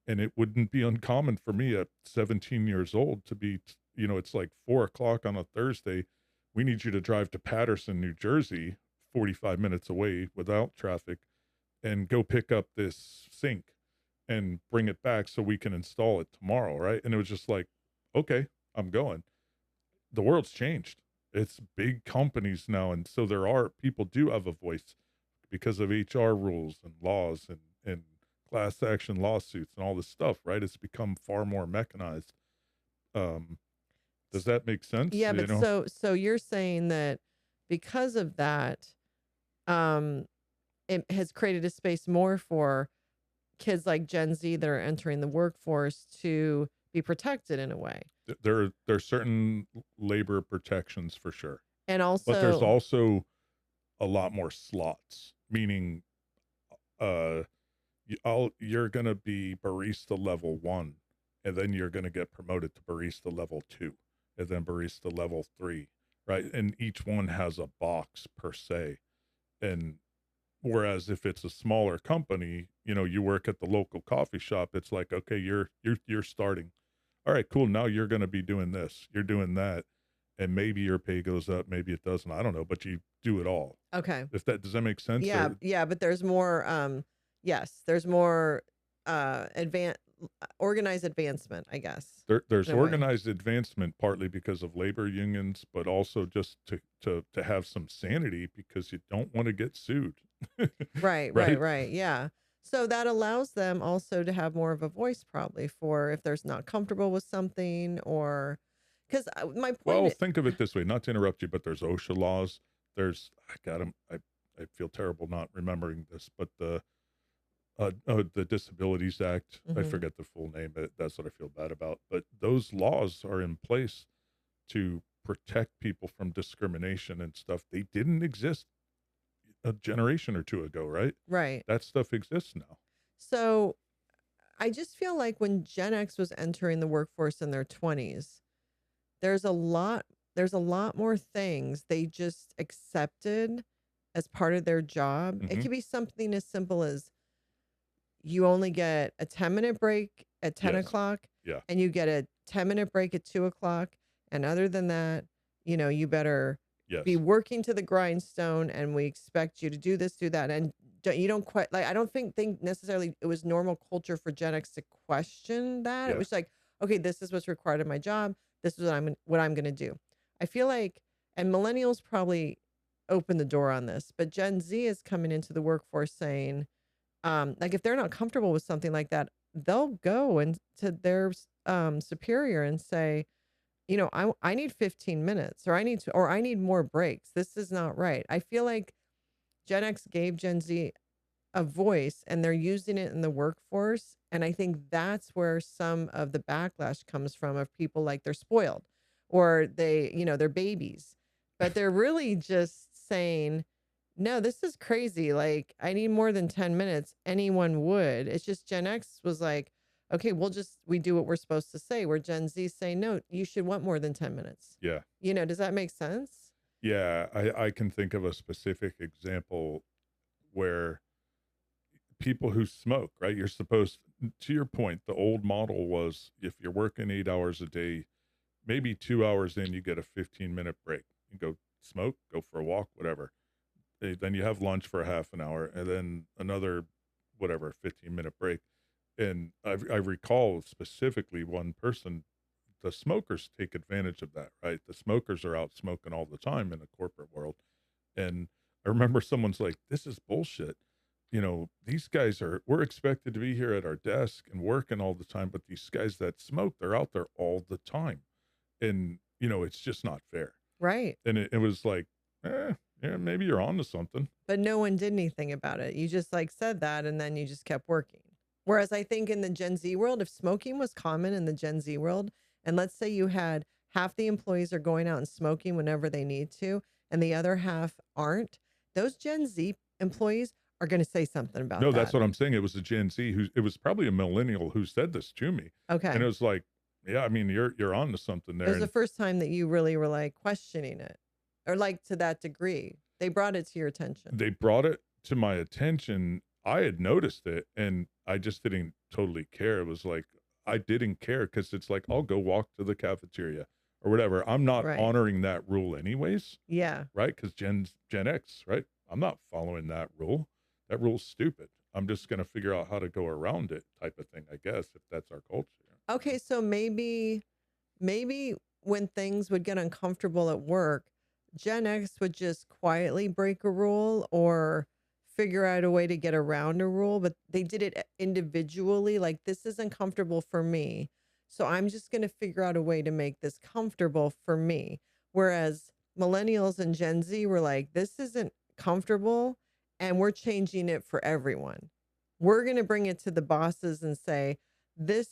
And it wouldn't be uncommon for me at 17 years old to be, it's like 4 o'clock on a Thursday. We need you to drive to Paterson, New Jersey, 45 minutes away without traffic, and go pick up this sink and bring it back so we can install it tomorrow. Right. And it was just like, okay, I'm going. The world's changed. It's big companies now. And so people do have a voice because of HR rules and laws and class action lawsuits and all this stuff, right? It's become far more mechanized. Um, does that make sense? Yeah, but so you're saying that because of that, um, it has created a space more for kids like Gen Z that are entering the workforce to be protected in a way. There's certain labor protections for sure, And but there's also, also a lot more slots, meaning, uh, you're gonna be barista level 1, and then you're gonna get promoted to barista level 2, and then barista level 3, right? And each one has a box per se. And whereas if it's a smaller company, you work at the local coffee shop, it's like, okay, you're starting. All right, cool. Now you're gonna be doing this, you're doing that, and maybe your pay goes up, maybe it doesn't. I don't know, but you do it all. okay. If that does that make sense? Yeah, Or yeah, but there's more, yes, there's more, advan organized advancement, I guess, there's in a way. organized advancement partly because of labor unions, but also just to have some sanity because you don't want to get sued. Right, right, Right? right. Yeah. So that allows them also to have more of a voice, probably, for if there's not comfortable with something, or because my point Well, think of it this way, not to interrupt you, but there's OSHA laws. There's I got 'em I feel terrible not remembering this, but the Disabilities Act, I Mhm. forget the full name, but that's what I feel bad about. But those laws are in place to protect people from discrimination and stuff. They didn't exist a generation or 2 ago, right? Right. That stuff exists now. So I just feel like when Gen X was entering the workforce in their 20s, there's a lot there's a lot more things they just accepted as part of their job. It Mhm. could be something as simple as you only get a 10-minute break at 10 Yes. o'clock Yeah. and you get a 10-minute break at 2 o'clock. And other than that, you better be Yes. working to the grindstone, and we expect you to do this, do that. And you don't quite like, I don't think necessarily it was normal culture for Gen X to question that. It Yeah. was like, okay, this is what's required of my job. This is what I'm going to do. I feel like, and millennials probably opened the door on this, but Gen Z is coming into the workforce saying, like if they're not comfortable with something like that, they'll go and to their superior and say, I need 15 minutes, or I need more breaks. This is not right. I feel like Gen X gave Gen Z a voice, and they're using it in the workforce. And I think that's where some of the backlash comes from, of people like they're spoiled, or they're babies, but they're really just saying, no, this is crazy. Like, I need more than 10 minutes. Anyone would. It's just Gen X was like, okay, we do what we're supposed to say. Where Gen Z say, no, you should want more than 10 minutes. Yeah. Does that make sense? Yeah. I can think of a specific example where people who smoke, right? You're supposed to your point, the old model was if you're working 8 hours a day, maybe 2 hours in, you get a 15-minute break. You go smoke, go for a walk, whatever. Then you have lunch for a half an hour, and then another, whatever, 15-minute break. And I recall specifically one person, the smokers take advantage of that, right? The smokers are out smoking all the time in the corporate world. And I remember someone's like, this is bullshit. These guys we're expected to be here at our desk and working all the time, but these guys that smoke, they're out there all the time. And, it's just not fair. Right. And it was like, yeah, maybe you're on to something. But no one did anything about it. You just like said that, and then you just kept working. Whereas I think in the Gen Z world, if smoking was common in the Gen Z world, and let's say you had half the employees are going out and smoking whenever they need to, and the other half aren't, those Gen Z employees are going to say something about No, that's that. what I'm saying. It was a Gen Z it was probably a millennial who said this to me. And it Okay. was like, yeah, I mean, you're on to something It there. was the And first time that you really were like questioning it, or like to that degree. They brought it to your attention. they brought it to my attention. I had noticed it and I just didn't totally care. It was like I didn't care because it's like I'll go walk to the cafeteria or whatever. I'm not Right. honoring that rule anyways, Yeah. right? Because Gen X, right? I'm not following that rule. That rule's stupid. I'm just gonna figure out how to go around it, type of thing, I guess, if that's our culture. Okay, so maybe when things would get uncomfortable at work, Gen X would just quietly break a rule or figure out a way to get around a rule, but they did it individually. Like, this is uncomfortable for me. So I'm just going to figure out a way to make this comfortable for me. Whereas millennials and Gen Z were like, this isn't comfortable and we're changing it for everyone. We're going to bring it to the bosses and say, this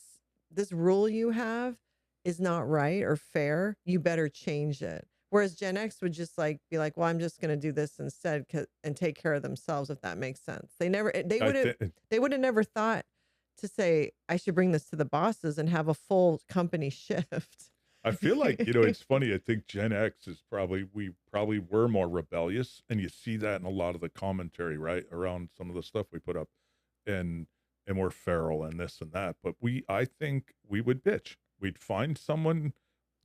this rule you have is not right or fair, you better change it. Whereas Gen X would just like be like, well, I'm just going to do this instead and take care of themselves, if that makes sense. They never, I think they would have never thought to say, I should bring this to the bosses and have a full company shift. I feel like, it's funny. I think Gen X is we probably were more rebellious, and you see that in a lot of the commentary, right, around some of the stuff we put up, and we're feral and this and that. But I think we would bitch. We'd find someone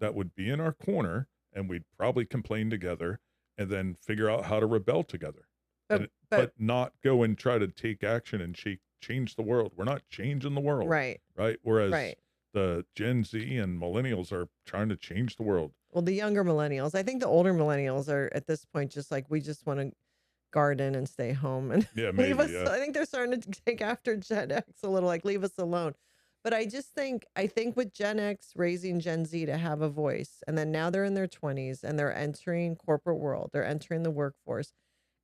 that would be in our corner, and we'd probably complain together, and then figure out how to rebel together, but, but not go and try to take action and change the world. We're not changing the world, right, right? Whereas right. the Gen Z and millennials are trying to change the world. Well, the younger millennials, I think the older millennials are at this point just like, we just want to garden and stay home and Yeah, leave maybe. us. Yeah. I think they're starting to take after Gen X a little, like, leave us alone. But I think with Gen X raising Gen Z to have a voice, and then now they're in their 20s and they're entering corporate world, they're entering the workforce,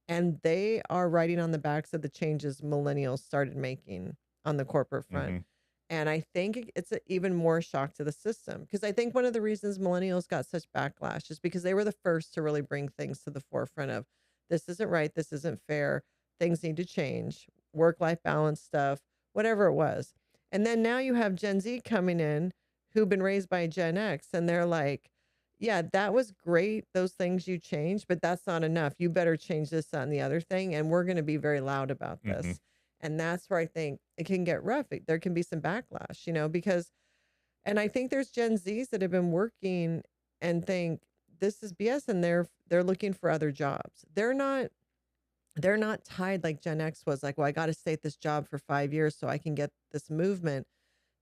and they are riding on the backs of the changes millennials started making on the corporate front. Hmm. And I think it's a even more shock to the system, because I think one of the reasons millennials got such backlash is because they were the first to really bring things to the forefront of, this isn't right, this isn't fair, things need to change, work life balance stuff, whatever it was. And then now you have Gen Z coming in who've been raised by Gen X, and they're like, yeah, that was great, those things you changed, but that's not enough. You better change this, that, and the other thing. And we're going to be very loud about Hmm. this. And that's where I think it can get rough. There can be some backlash, because, and I think there's Gen Zs that have been working and think this is BS, and they're looking for other jobs. They're not tied like Gen X was, like, well, I got to stay at this job for 5 years so I can get this movement.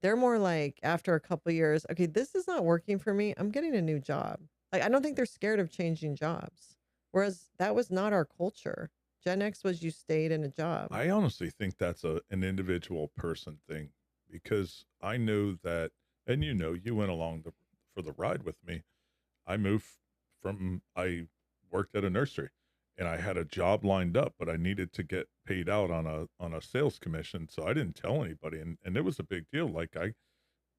They're more like, after a couple years, okay, this is not working for me. I'm getting a new job. Like, I don't think they're scared of changing jobs. Whereas that was not our culture. Gen X was, you stayed in a job. I honestly think that's an individual person thing, because I know that, and you went along for the ride with me. I worked at a nursery, and I had a job lined up, but I needed to get paid out on a sales commission, so I didn't tell anybody, and it was a big deal. Like, I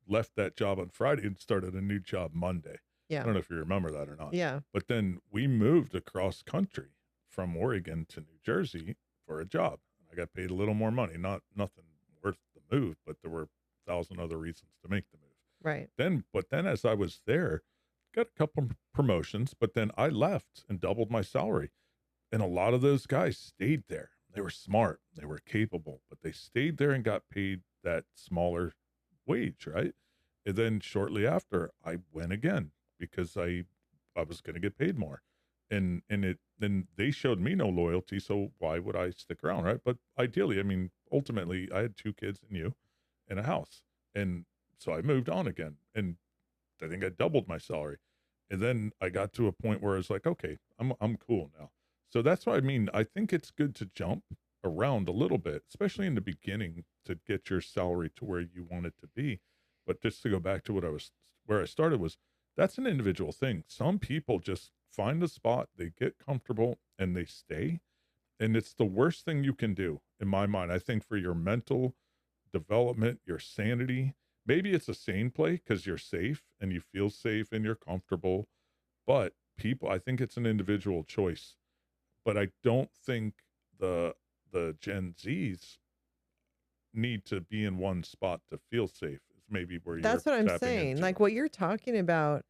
left that job on Friday and started a new job Monday. I Yeah. don't know if you remember that or not. Yeah. But then we moved across country from Oregon to New Jersey for a job. I got paid a little more money, nothing worth the move, but there were a thousand other reasons to make the move. Right. But then as I was there, got a couple promotions, but then I left and doubled my salary. And a lot of those guys stayed there. They were smart, they were capable, but they stayed there and got paid that smaller wage, right? And then shortly after, I went again because I was going to get paid more. And then they showed me no loyalty, so why would I stick around, right? But ideally, I mean, ultimately, I had two kids and you and a house. And so I moved on again. And I think I doubled my salary. And then I got to a point where I was like, okay, I'm cool now. So that's what I mean. I think it's good to jump around a little bit, especially in the beginning, to get your salary to where you want it to be. But just to go back to where I started was, that's an individual thing. Some people just find a spot, they get comfortable, and they stay. And it's the worst thing you can do, in my mind. I think for your mental development, your sanity, maybe it's a sane play because you're safe and you feel safe and you're comfortable. But I think it's an individual choice. But I don't think the Gen Zs need to be in one spot to feel safe. Is maybe where you're That's what I'm tapping saying. into. Like, what you're talking about,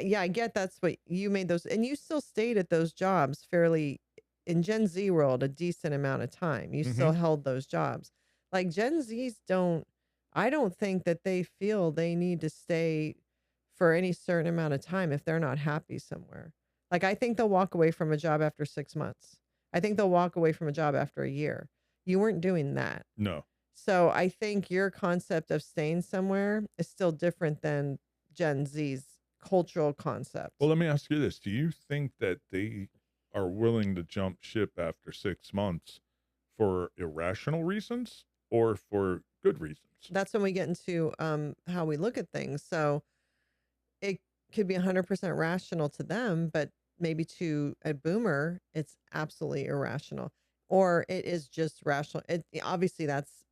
yeah, I get that's what you made those, and you still stayed at those jobs fairly, in Gen Z world a decent amount of time. You Hmm. still held those jobs. Like Gen Zs don't, I don't think that they feel they need to stay for any certain amount of time if they're not happy somewhere. Like I think they'll walk away from a job after 6 months. I think they'll walk away from a job after a year. You weren't doing that. No. So I think your concept of staying somewhere is still different than Gen Z's cultural Well, concept. let me ask you this. Do you think that they are willing to jump ship after 6 months for irrational reasons or for good reasons? That's when we get into how we look at things. So it could be 100% rational to them, but maybe to a boomer, it's absolutely irrational, or it is just rational. Obviously that's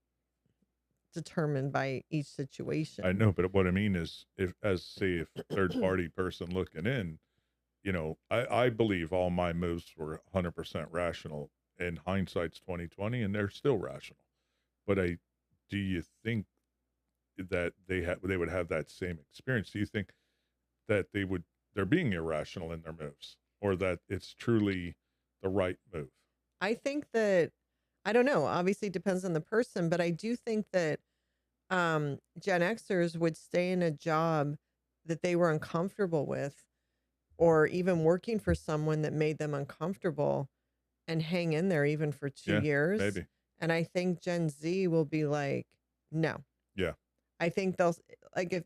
determined by each I situation. know, but what I mean is, if, as say, if third party person looking in, I believe all my moves were 100% rational. And hindsight's 2020, and they're still rational. But do you think that they would have that same experience? Do you think that they're being irrational in their moves, or that it's truly the right move? I think that I don't know. Obviously, it depends on the person, but I do think that Gen Xers would stay in a job that they were uncomfortable with, or even working for someone that made them uncomfortable and hang in there even for two Yeah, years. maybe. And I think Gen Z will be like, no. Yeah, I think like, if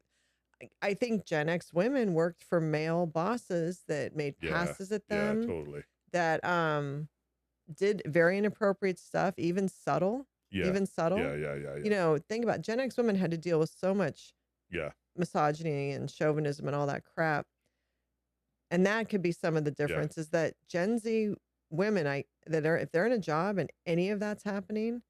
I think Gen X women worked for male bosses that made yeah, passes at yeah, them, totally. that did very inappropriate stuff, even subtle, Yeah, even yeah, subtle. yeah, yeah, yeah, You know, think about Gen X women had to deal with so much yeah, misogyny and chauvinism and all that crap. And that could be some of the yeah, difference is that Gen Z women, that are, if they're in a job and any of that's happening,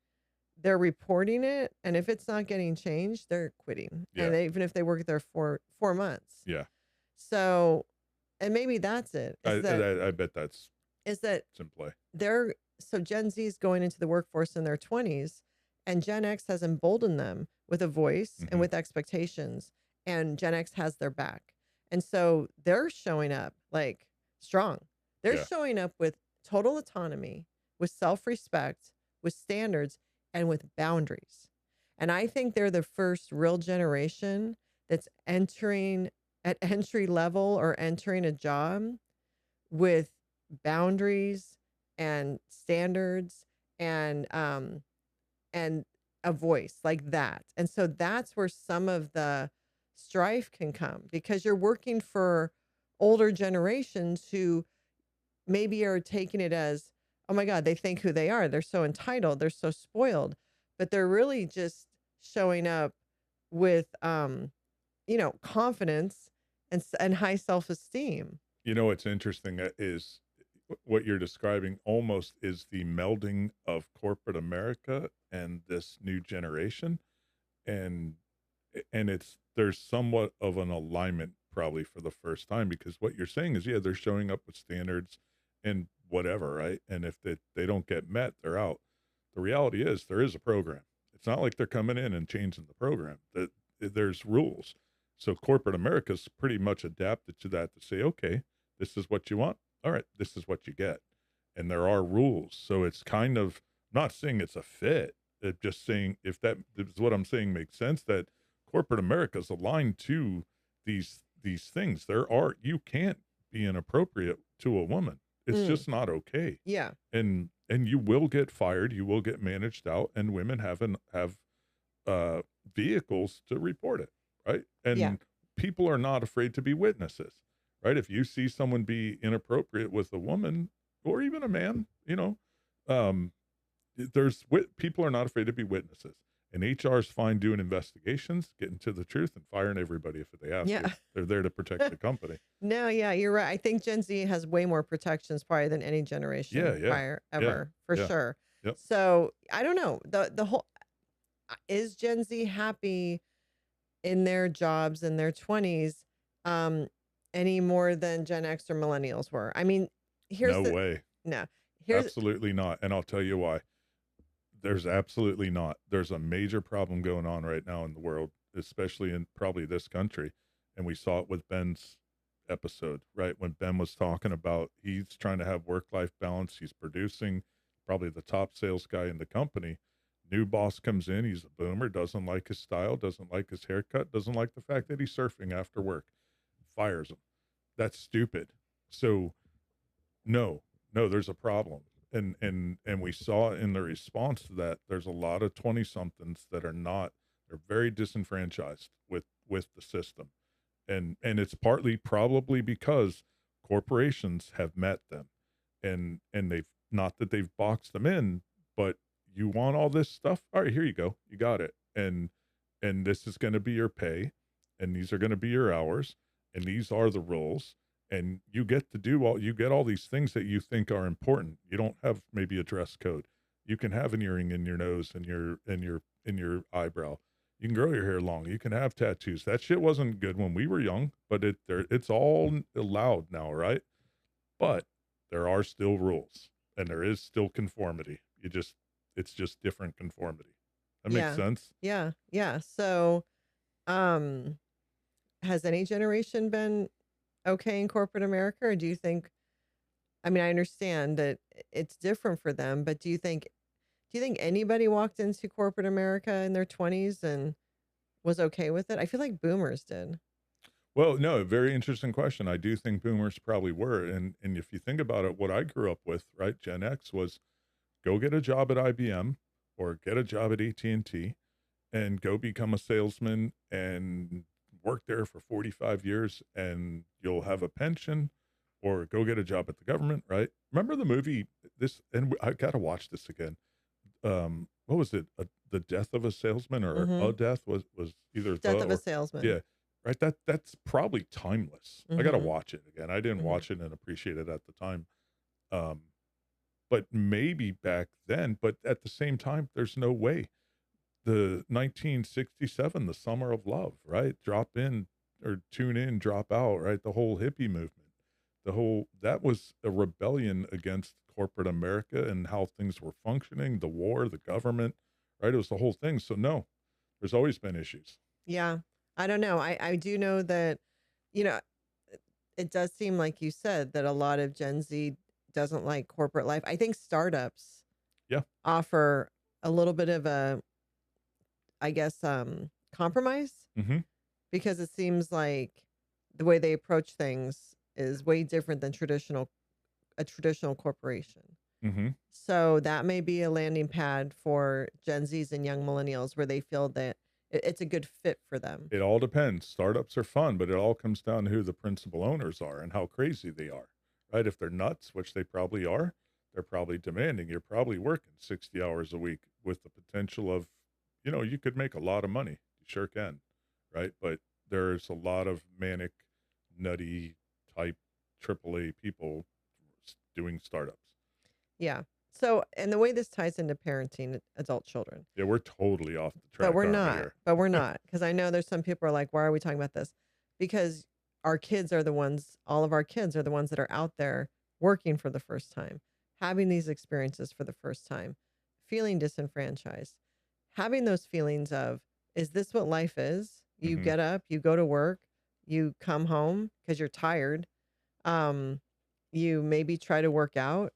they're reporting it. And if it's not getting changed, they're quitting. yeah, And even if they work there for 4 months. yeah. So, and maybe that's it, I bet that's is that in play. they're, so Gen Z is going into the workforce in their 20s, and Gen X has emboldened them with a voice and Hmm. with expectations, and Gen X has their back. And so they're showing up like strong. They're Yeah, showing up with total autonomy, with self-respect, with standards, and with boundaries. And I think they're the first real generation that's entering at entry level or entering a job with boundaries and standards and and a voice like that. And so that's where some of the strife can come, because you're working for older generations who maybe are taking it as, oh my God, they think who they are. They're so entitled, they're so spoiled, but they're really just showing up with confidence and high self-esteem. what's interesting is what you're describing almost is the melding of corporate America and this new generation, and it's there's somewhat of an alignment probably for the first time, because what you're saying is, yeah, they're showing up with standards and whatever, right? And if they don't get met, they're out. The reality is there is a program. It's not like they're coming in and changing the program. That there's rules. So corporate America's pretty much adapted to that to say, okay, this is what you want. All right, this is what you get. And there are rules. So it's kind of, not saying it's a fit. It just saying, if that is what I'm saying makes sense, that corporate America is aligned to these things. You can't be inappropriate to a woman. It's Mm, just not okay. yeah. And you will get fired, you will get managed out, and women have uh vehicles to report it, right? Yeah. And people are not afraid to be witnesses, right? If you see someone be inappropriate with a woman or even a man, um people are not afraid to be witnesses. And HR is fine doing investigations, getting to the truth, and firing everybody if they have to. Yeah. They're there to protect the company. No, yeah, you're right. I think Gen Z has way more protections probably than any Yeah, generation yeah, prior yeah, ever, for yeah, sure. yep. So I don't know. The whole is Gen Z happy in their jobs in their 20s um any more than Gen X or millennials were? I mean, here's No the way. no. Here's Absolutely not. And I'll tell you why. There's absolutely not. There's a major problem going on right now in the world, especially in probably this country. And we saw it with Ben's episode, right? When Ben was talking about he's trying to have work-life balance, he's producing, probably the top sales guy in the company. New boss comes in, he's a boomer, doesn't like his style, doesn't like his haircut, doesn't like the fact that he's surfing after work, fires him. That's stupid. So no, no, there's a problem. And we saw in the response to that, there's a lot of 20 somethings that are not, they're very disenfranchised with the system. And it's partly probably because corporations have met them and they've, not that they've boxed them in, but you want all this stuff? All right, here you go. You got it. And this is going to be your pay, and these are going to be your hours, and these are the rules, and you get to do all, you get all these things that you think are important. You don't have maybe a dress code. You can have an earring in your nose and your eyebrow. You can grow your hair long. You can have tattoos. That shit wasn't good when we were young, but it's all allowed now, right? But there are still rules and there is still conformity. It's just different conformity. That makes Yeah. sense. Yeah. Yeah. So, um, has any generation been okay in corporate America, or do you think, I mean, I understand that it's different for them, but do you think anybody walked into corporate America in their 20s and was okay with it? I feel like boomers did. Well, no, very interesting question. I do think boomers probably were. And if you think about it, what I grew up with, right, Gen X was go get a job at IBM or get a job at AT&T and go become a salesman and work there for 45 years and you'll have a pension, or go get a job at the government, right? Remember the movie this, and I got to watch this again. What was it? The Death of a Salesman, or Mm-hmm. A Death, was either the Death of a or salesman. yeah, right. That's probably timeless. I got to Mm-hmm. watch it again. I didn't Mm-hmm. watch it and appreciate it at the time. Um, but maybe back then, but at the same time, there's no way. The 1967, the Summer of Love, right? Drop in or tune in, drop out, right? The whole hippie movement, the whole, that was a rebellion against corporate America and how things were functioning, the war, the government, right? It was the whole thing. So no, there's always been issues. Yeah. I don't know. I do know that, you know, it does seem like you said that a lot of Gen Z doesn't like corporate life. I think startups Yeah. offer a little bit of a, I guess, compromise, Mm-hmm. because it seems like the way they approach things is way different than a traditional corporation. Mm-hmm. So that may be a landing pad for Gen Zs and young millennials where they feel that it's a good fit for them. It all depends. Startups are fun, but it all comes down to who the principal owners are and how crazy they are, right? If they're nuts, which they probably are, they're probably demanding. You're probably working 60 hours a week with the potential of, you could make a lot of money. You sure can, right? But there's a lot of manic, nutty type AAA people doing startups. Yeah. So, and the way this ties into parenting adult children, Yeah, we're totally off the but track, aren't we here? we're not, because I know there's some people are like, why are we talking about this? Because our kids are the ones, all of our kids are the ones that are out there working for the first time, having these experiences for the first time, feeling disenfranchised, having those feelings of, is this what life is? You Mm-hmm. get up, you go to work, you come home because you're tired. Um, you maybe try to work out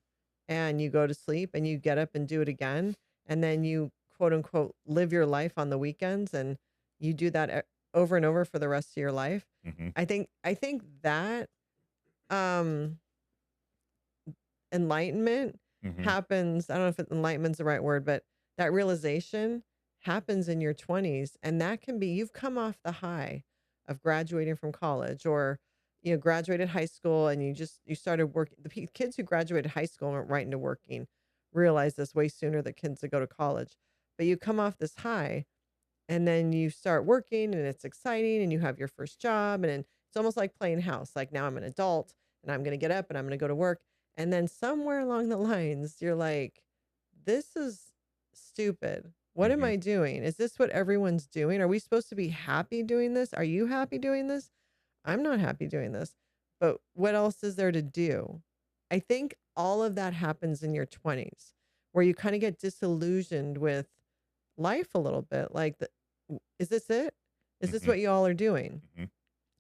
and you go to sleep and you get up and do it again. And then you quote unquote live your life on the weekends and you do that over and over for the rest of your life. Mm-hmm. I think that um enlightenment Mm-hmm. happens. I don't know if enlightenment's the right word, but that realization happens in your 20s. And that can be, you've come off the high of graduating from college, or, graduated high school and you started working. The kids who graduated high school and went right into working realize this way sooner than kids that go to college. But you come off this high and then you start working and it's exciting and you have your first job, and then it's almost like playing house. Like, now I'm an adult and I'm going to get up and I'm going to go to work. And then somewhere along the lines, you're like, this is stupid. What am Mm-hmm. I doing? Is this what everyone's doing? Are we supposed to be happy doing this? Are you happy doing this? I'm not happy doing this. But what else is there to do? I think all of that happens in your 20s, where you kind of get disillusioned with life a little bit. Like, is this it? Is this Mm-hmm. what you all are doing? Mm-hmm.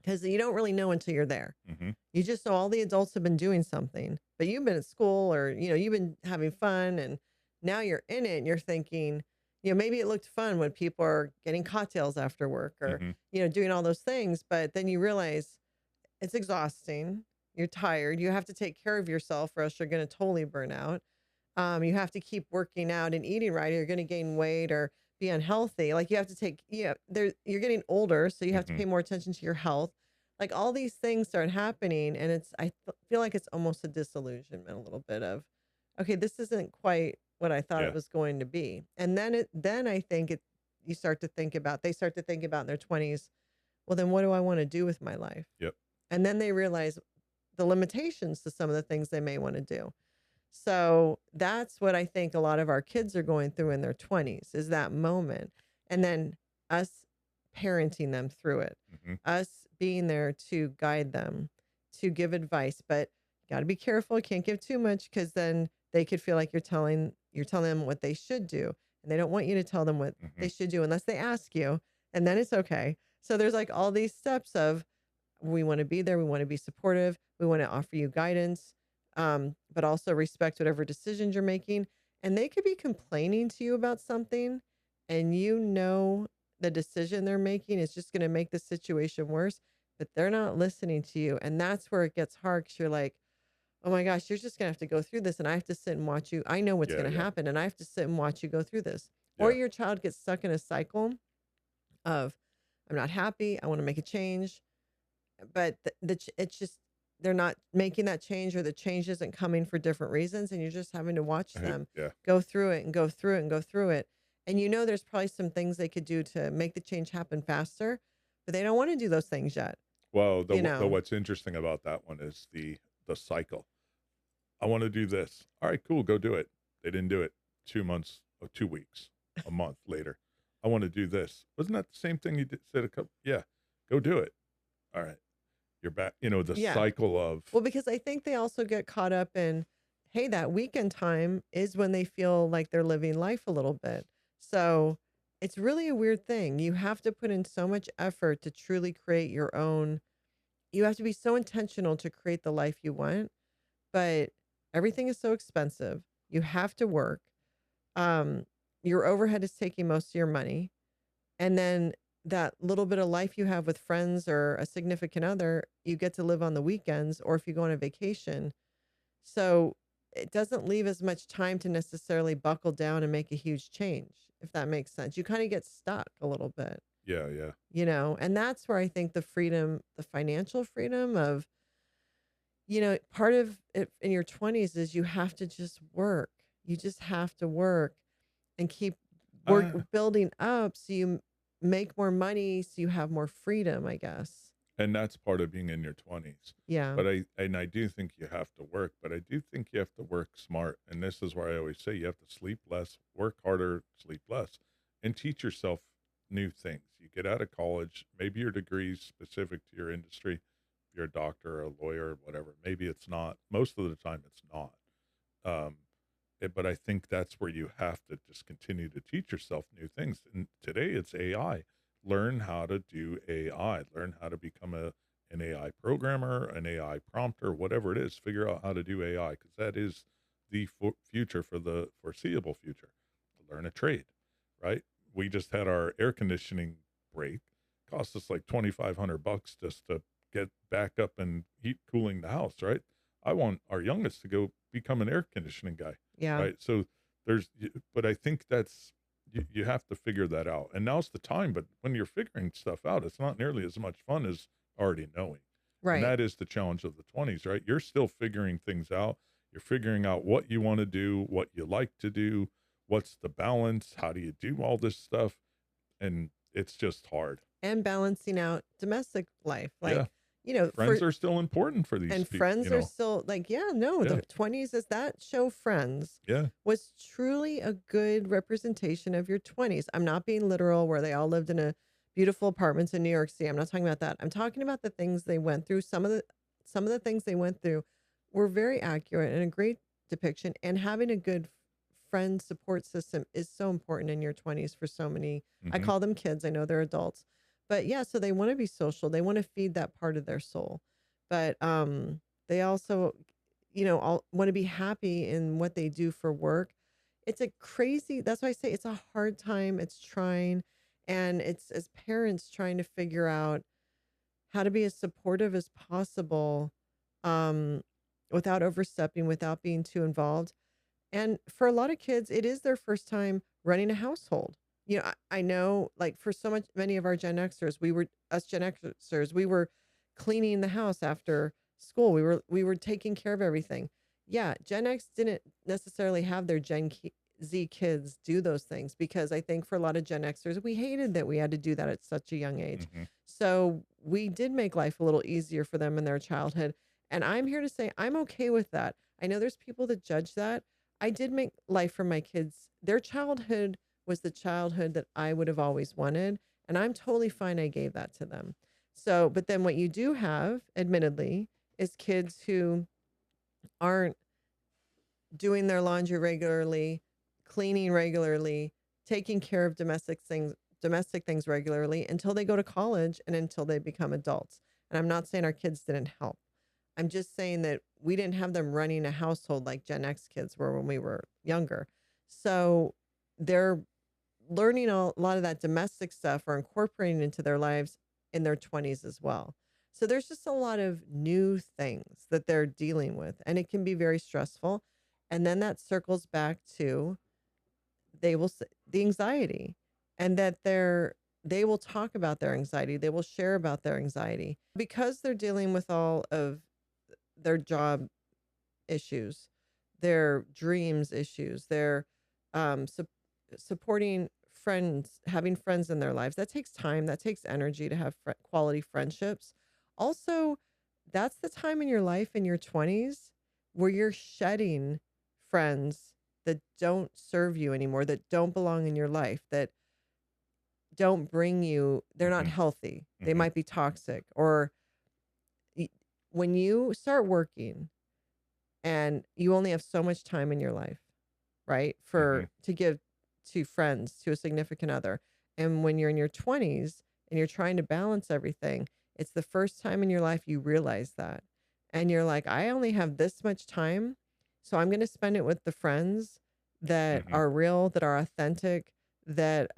because you don't really know until you're there. Mhm. You just know all the adults have been doing something, but you've been at school or, you've been having fun and now you're in it and you're thinking, maybe it looked fun when people are getting cocktails after work or, Mhm. doing all those things. But then you realize it's exhausting. You're tired. You have to take care of yourself or else you're going to totally burn out. You have to keep working out and eating right, or you're going to gain weight or be unhealthy. Like you have to take, you're getting older, so you have to Mhm. pay more attention to your health. Like all these things start happening, and feel like it's almost a disillusionment, a little bit of, okay, this isn't quite what I thought it Yeah. was going to be. And then I think you start to think about, they start to think about in their 20s, well, then what do I want to do with my life? Yep. And then they realize the limitations to some of the things they may want to do. So that's what I think a lot of our kids are going through in their 20s is that moment. And then us parenting them through it, Mhm. us being there to guide them, to give advice. But you got to be careful. You can't give too much because then they could feel like you're telling them what they should do. And they don't want you to tell them what they Mhm. should do unless they ask you. And then it's okay. So there's like all these steps of we want to be there, we want to be supportive, we want to offer you guidance, but also respect whatever decisions you're making. And they could be complaining to you about something, and the decision they're making is just going to make the situation worse, but they're not listening to you. And that's where it gets hard because you're like, oh my gosh, you're just going to have to go through this. And I have to sit and watch you. I know what's Yeah, going to yeah. happen, and I have to sit and watch you go through this. Or Yeah. your child gets stuck in a cycle of, I'm not happy. I want to make a change, but it's just they're not making that change, or the change isn't coming for different reasons, and you're just having to watch them Yeah. go through it and go through it and go through it. And there's probably some things they could do to make the change happen faster, but they don't want to do those things yet. Well, you the know what's interesting about that one is the cycle. I wanna do this. Alright, cool, go do it. They didn't do it 2 months or 2 weeks, a month later. I wanna do this. Wasn't that the same thing you did said a couple yeah, go do it. Alright, you're back. The yeah, cycle of well, because I think they also get caught up in, hey, that weekend time is when they feel like they're living life a little bit. So it's really a weird thing. You have to put in so much effort to truly create your own. You have to be so intentional to create the life you want, but everything is so expensive. You have to work. Um, your overhead is taking most of your money. And then that little bit of life you have with friends or a significant other, you get to live on the weekends or if you go on a vacation. So it doesn't leave as much time to necessarily buckle down and make a huge change, if that makes sense. You kind of get stuck a little bit, yeah, yeah. and that's where I think the freedom, the financial freedom of, part of it in your 20s is you have to just work. You just have to work and keep Uh, building up so you make more money, so you have more freedom, I guess. and that's part of being in your 20s. Yeah. But I do think you have to work, but I do think you have to work smart, and this is where I always say you have to sleep less, work harder, sleep less, and teach yourself new things. You get out of college, maybe your degree is specific to your industry. If you're a doctor or a lawyer or whatever, maybe it's not. Most of the time it's not. Um, but I think that's where you have to just continue to teach yourself new things. And today it's AI. Learn how to do AI. Learn how to become an AI programmer, an AI prompter, whatever it is. Figure out how to do AI because that is the future for the foreseeable future. Learn a trade, right? We just had our air conditioning break. Cost us like $2,500 just to get back up and heat cooling the house, right? I want our youngest to go become an air conditioning guy, Yeah. right? So but I think that's, you have to figure that out. And now's the time. But when you're figuring stuff out, it's not nearly as much fun as already knowing. And Right. that is the challenge of the 20s, right? You're still figuring things out. You're figuring out what you want to do, what you like to do, what's the balance, how do you do all this stuff? And it's just hard. And balancing out domestic life. Yeah. Like, Friends are still important for these and people, friends are still like, yeah, no, Yeah. the 20s is that show Friends Yeah. was truly a good representation of your 20s. I'm not being literal where they all lived in a beautiful apartments in New York City. I'm not talking about that. I'm talking about the things they went through. Some of the things they went through were very accurate and a great depiction. And having a good friend support system is so important in your 20s for so many. I Hmm. call them kids. I know they're adults, But yeah, so they want to be social. They want to feed that part of their soul. But they also, all want to be happy in what they do for work. It's a crazy, that's why I say it's a hard time. It's trying. And it's as parents trying to figure out how to be as supportive as possible, um, without overstepping, without being too involved. And for a lot of kids, it is their first time running a household. I know, like, for many of our Gen Xers, we were cleaning the house after school. We were taking care of everything. Yeah, Gen X didn't necessarily have their Z kids do those things, because I think for a lot of Gen Xers, we hated that we had to do that at such a young age. Hmm. So we did make life a little easier for them in their childhood. And I'm here to say I'm okay with that. I know there's people that judge that. I did make life for my kids. Their childhood was the childhood that I would have always wanted. And I'm totally fine. I gave that to them. So, but then what you do have, admittedly, is kids who aren't doing their laundry regularly, cleaning regularly, taking care of domestic things regularly until they go to college and until they become adults. And I'm not saying our kids didn't help. I'm just saying that we didn't have them running a household like Gen X kids were when we were younger. So they're learning a lot of that domestic stuff or incorporating into their lives in their 20s as well. So there's just a lot of new things that they're dealing with, and it can be very stressful. And then that circles back to the anxiety, and that they will talk about their anxiety. They will share about their anxiety because they're dealing with all of their job issues, their dreams issues, their supporting friends, having friends in their lives. That takes time, that takes energy to have quality friendships. Also, that's the time in your life in your 20s where you're shedding friends that don't serve you anymore, that don't belong in your life, that don't bring you, they're not Hmm. healthy. They Hmm. might be toxic. Or y- when you start working and you only have so much time in your life, right? Hmm. To give to friends, to a significant other. And when you're in your 20s and you're trying to balance everything, it's the first time in your life you realize that. And you're like, I only have this much time. So I'm going to spend it with the friends that Hmm. are real, that are authentic, that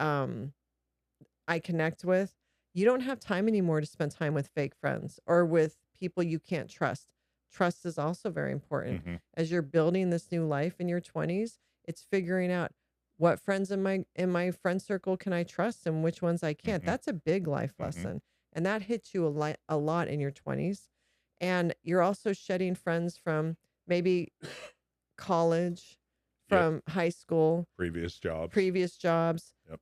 I connect with. You don't have time anymore to spend time with fake friends or with people you can't trust. Trust is also very important. Hmm. As you're building this new life in your 20s, it's figuring out what friends in my friend circle can I trust and which ones I can't. Hmm. That's a big life Hmm. lesson. And that hits you a lot in your 20s. And you're also shedding friends from maybe college, Yep. from high school, Previous jobs. previous jobs. Yep.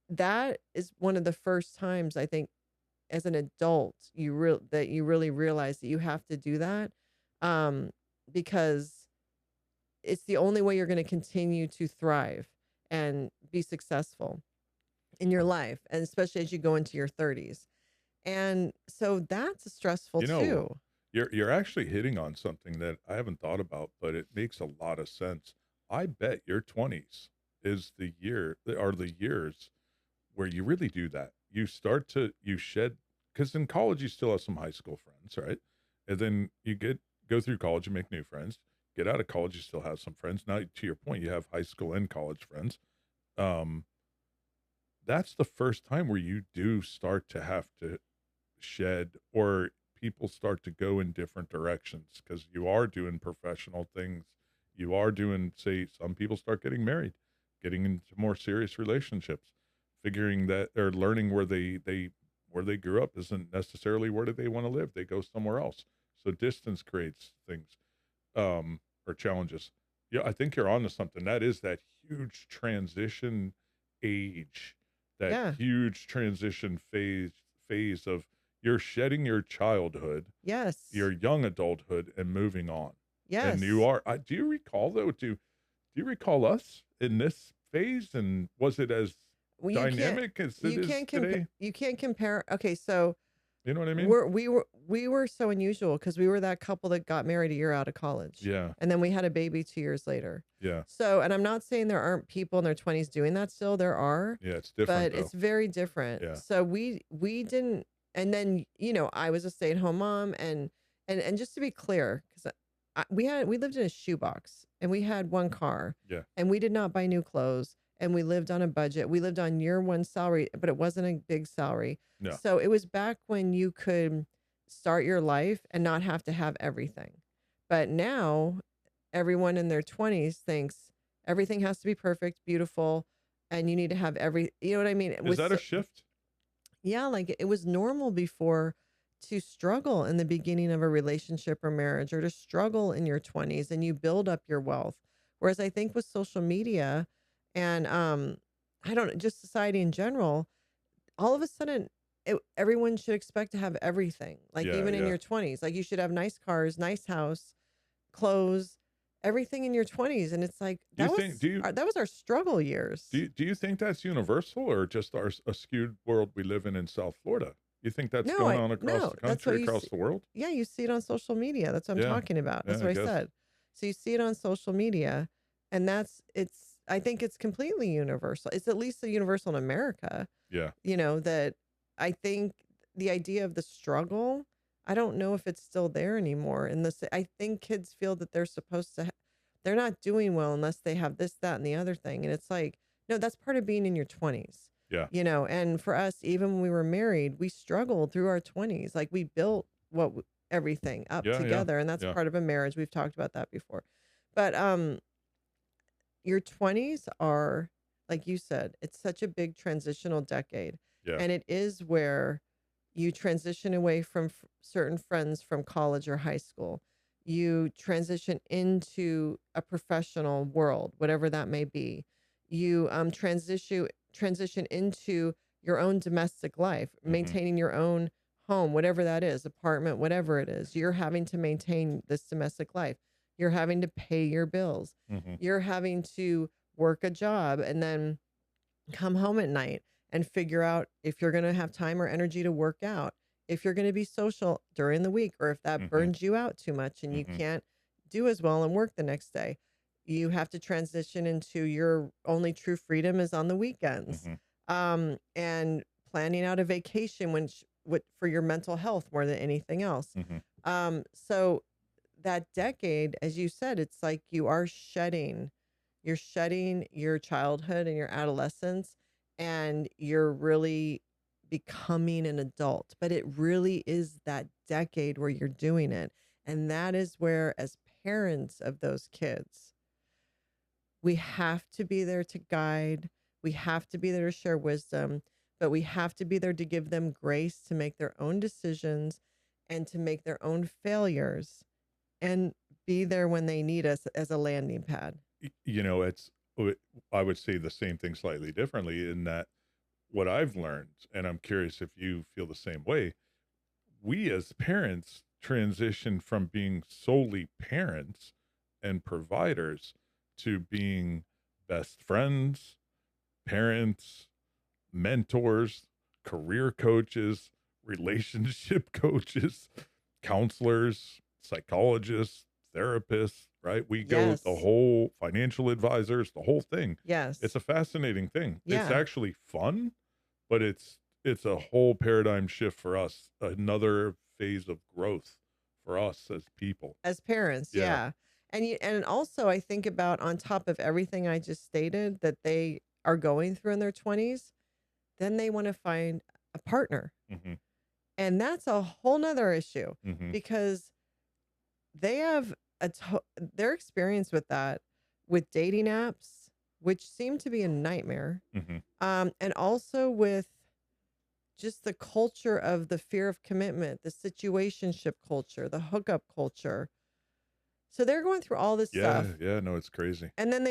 That is one of the first times I think as an adult that you really realize that you have to do that, um, because it's the only way you're going to continue to thrive and be successful in your life, and especially as you go into your 30s. And so that's stressful You know, too. you're actually hitting on something that I haven't thought about, but it makes a lot of sense. I bet your 20s is the year are the years where you really do that. You shed, because in college you still have some high school friends, right? And then go through college and make new friends. Get out of college, you still have some friends. Now, to your point, you have high school and college friends. Um, that's the first time where you do start to have to shed, or people start to go in different directions because you are doing professional things. You are doing, say, some people start getting married, getting into more serious relationships, figuring that or learning where they grew up isn't necessarily where do they want to live. They go somewhere else. So distance creates things, or challenges. Yeah, I think you're onto something. That is that huge transition age, that Yeah. huge transition phase of you're shedding your childhood, Yes. your young adulthood, and moving on. And you Yes. are. Do you recall though? Do you recall us in this phase? And was it as Well, dynamic as it is today? you can't compare. Okay, so You know what I mean? We were so unusual because we were that couple that got married a year out of college, Yeah. and then we had a baby 2 years later. Yeah. So, and I'm not saying there aren't people in their 20s doing that still. There are, Yeah. It's different but though. it's very different. Yeah. So we didn't. And then, I was a stay-at-home mom, and just to be clear, because we lived in a shoebox, and we had one car, Yeah. and we did not buy new clothes, and we lived on a budget. We lived on year one salary, but it wasn't a big salary. No. So it was back when you could start your life and not have to have everything. But now everyone in their 20s thinks everything has to be perfect, beautiful, and you need to have you know what I mean? Is that a shift? Yeah, like it was normal before to struggle in the beginning of a relationship or marriage, or to struggle in your 20s and you build up your wealth. Whereas I think with social media and I don't just society in general, all of a sudden everyone should expect to have everything. Like Yeah. even in Yeah. your 20s, like you should have nice cars, nice house, clothes, everything in your 20s, and it's like Do you think? Do you? that was our struggle years. Do you think that's universal or just a skewed world we live in South Florida? You think that's going on across No, the that's what country, you across see. the world? Yeah, you see it on social media. That's what I'm Yeah. talking about. Yeah, That's I what I guess. said. So you see it on social media, and I think it's completely universal. It's at least a universal in America, Yeah. that I think the idea of the struggle, I don't know if it's still there anymore. I think kids feel that they're supposed to, they're not doing well unless they have this, that, and the other thing. And it's like, no, that's part of being in your 20s. Yeah. And for us, even when we were married, we struggled through our 20s. Like we built everything up Yeah. Yeah. together, and that's Yeah. part of a marriage. We've talked about that before. But your 20s are, like you said, it's such a big transitional decade. Yeah. And it is where you transition away from certain friends from college or high school. You transition into a professional world, whatever that may be. You transition into your own domestic life, Mhm. maintaining your own home, whatever that is, apartment, whatever it is. You're having to maintain this domestic life. You're having to pay your bills. Mhm. You're having to work a job and then come home at night and figure out if you're going to have time or energy to work out, if you're going to be social during the week, or if that Mhm. burns you out too much and you Mhm. can't do as well and work the next day. You have to transition into your only true freedom is on the weekends. Mhm. And planning out a vacation for your mental health more than anything else. Mhm. So that decade, as you said, it's like you're shedding your childhood and your adolescence, and you're really becoming an adult. But it really is that decade where you're doing it. And that is where, as parents of those kids, we have to be there to guide. We have to be there to share wisdom, but we have to be there to give them grace to make their own decisions and to make their own failures, and be there when they need us as a landing pad. It's I would say the same thing slightly differently in that what I've learned, and I'm curious if you feel the same way, we as parents transition from being solely parents and providers to being best friends, parents, mentors, career coaches, relationship coaches, counselors, psychologists, therapists, right? We go the Yes. whole financial advisors, the whole thing. It's Yes. a fascinating thing. It's Yeah. actually fun, but it's a whole paradigm shift for us, another phase of growth for us as people. As parents, Yeah. yeah. And also I think about, on top of everything I just stated that they are going through in their 20s, then they want to find a partner. Mhm. And that's a whole nother issue, Mhm. because they have their experience with that, with dating apps, which seem to be a nightmare. Mhm. And also with just the culture of the fear of commitment, the situationship culture, the hookup culture. So they're going through all this Yeah, stuff. yeah, no, it's crazy. And then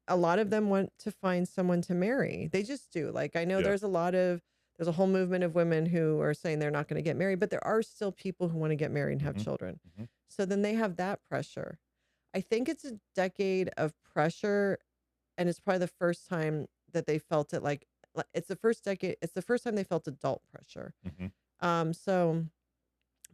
a lot of them want to find someone to marry. They just do. Like I know Yeah. there's a whole movement of women who are saying they're not going to get married, but there are still people who want to get married and have Mhm. children. Mhm. So then they have that pressure. I think it's a decade of pressure, and it's probably the first time that they felt it, it's the first time they felt adult pressure. Mhm. So,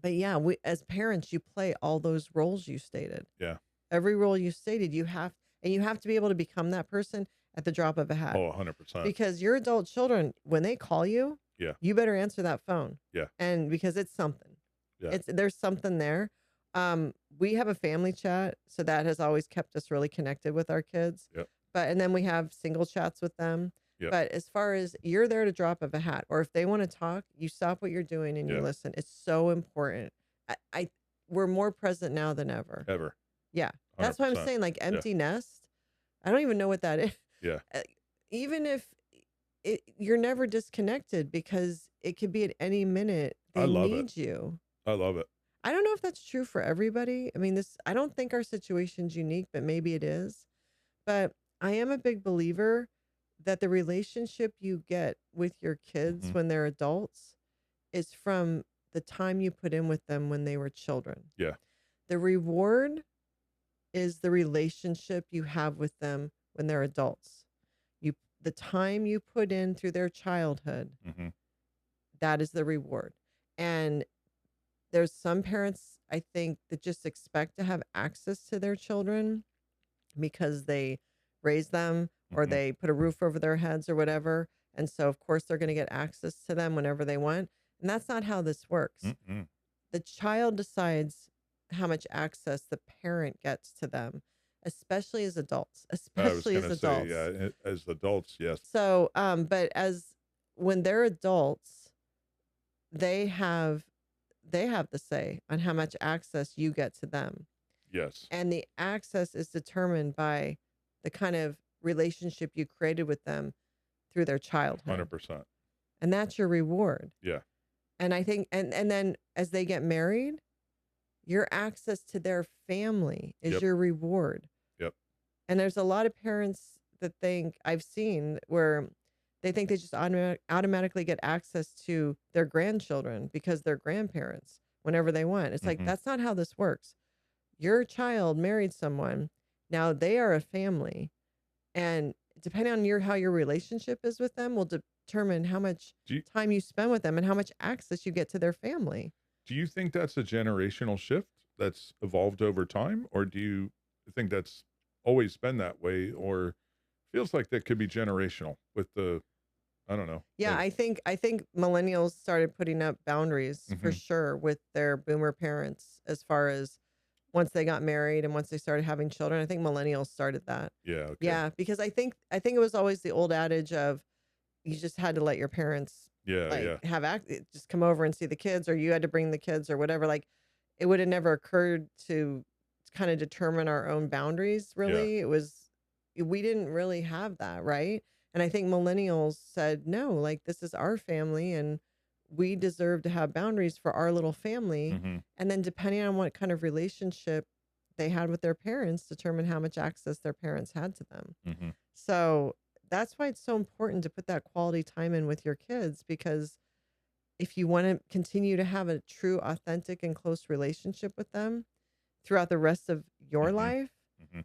but yeah, we as parents, you play all those roles you stated. Yeah. Every role you stated, you have to be able to become that person at the drop of a hat. Oh, 100%. Because your adult children, when they call you, Yeah. you better answer that phone. Yeah. And because it's something. Yeah. There's something there. We have a family chat, so that has always kept us really connected with our kids. Yep. And then we have single chats with them. Yep. But as far as you're there to drop of a hat, or if they want to talk, you stop what you're doing and you Yeah. listen. It's so important. We're more present now than ever. Ever. Yeah. That's why I'm 100%. saying, like, Yeah. empty nest. I don't even know what that is. Yeah. Even if you're never disconnected, because it could be at any minute I they love it. need you. I love it. I don't know if that's true for everybody. I mean, I don't think our situation's unique, but maybe it is. But I am a big believer that the relationship you get with your kids Mhm. when they're adults is from the time you put in with them when they were children. Yeah. The reward is the relationship you have with them when they're adults. The time you put in through their childhood, Mm-hmm. that is the reward. And there's some parents, I think, that just expect to have access to their children because they raise them or Mm-hmm. they put a roof over their heads or whatever. And so, of course, they're going to get access to them whenever they want. And that's not how this works. Mm-mm. The child decides how much access the parent gets to them, especially as adults, I was especially as gonna say, adults. yeah, as adults, yes. So, but when they're adults, they have the say on how much access you get to them. Yes. And the access is determined by the kind of relationship you created with them through their childhood. 100%. And that's your reward. Yeah. And I think, and then as they get married, your access to their family is Yep. your reward. Yep. And there's a lot of parents that think, I've seen where they think they just automatically get access to their grandchildren because they're grandparents whenever they want. It's like, Mhm. that's not how this works. Your child married someone. Now they are a family. And depending on how your relationship is with them will determine how much Do you time you spend with them and how much access you get to their family. do you think that's a generational shift that's evolved over time, or do you think that's always been that way, or feels like that could be generational with the I don't know. Yeah, I think millennials started putting up boundaries for Mhm. sure with their boomer parents as far as once they got married and once they started having children. I think millennials started that. Yeah, okay. Yeah, because I think it was always the old adage of you just had to let your parents Yeah, like yeah. just come over and see the kids, or you had to bring the kids or whatever. Like it would have never occurred to kind of determine our own boundaries, Yeah. really. We didn't really have that, right? And I think millennials said, no, like this is our family and we deserve to have boundaries for our little family. Mhm. And then depending on what kind of relationship they had with their parents, determine how much access their parents had to them. Mhm. So that's why it's so important to put that quality time in with your kids, because if you want to continue to have a true, authentic, and close relationship with them throughout the rest of your Mhm. life, Mhm.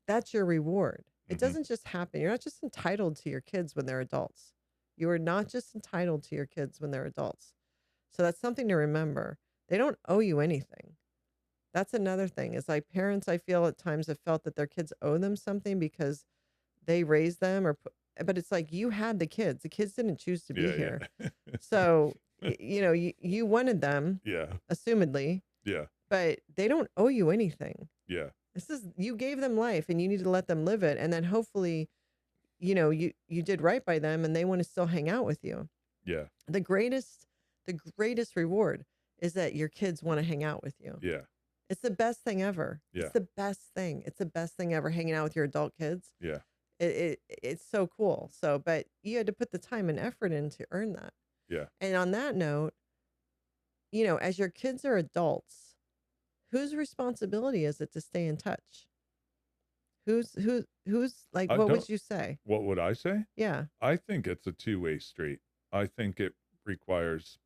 that's your reward. It Mhm. doesn't just happen. You're not just entitled to your kids when they're adults. You are not just entitled to your kids when they're adults. So that's something to remember. They don't owe you anything. That's another thing is like parents, I feel at times have felt that their kids owe them something because they raised them but it's like you had the kids. The kids didn't choose to be Yeah, here. yeah. So, you wanted them, Yeah. assumedly, Yeah. but they don't owe you anything. Yeah. You gave them life and you need to let them live it. And then hopefully, you did right by them and they want to still hang out with you. Yeah. The greatest reward is that your kids want to hang out with you. Yeah. It's the best thing ever. Yeah. It's the best thing. It's the best thing ever, hanging out with your adult kids. Yeah. It's so cool. So, but you had to put the time and effort in to earn that. Yeah. And on that note, as your kids are adults, whose responsibility is it to stay in touch? Who's like, I what don't would you say? What would I say? Yeah. I think it's a two-way street. I think it requires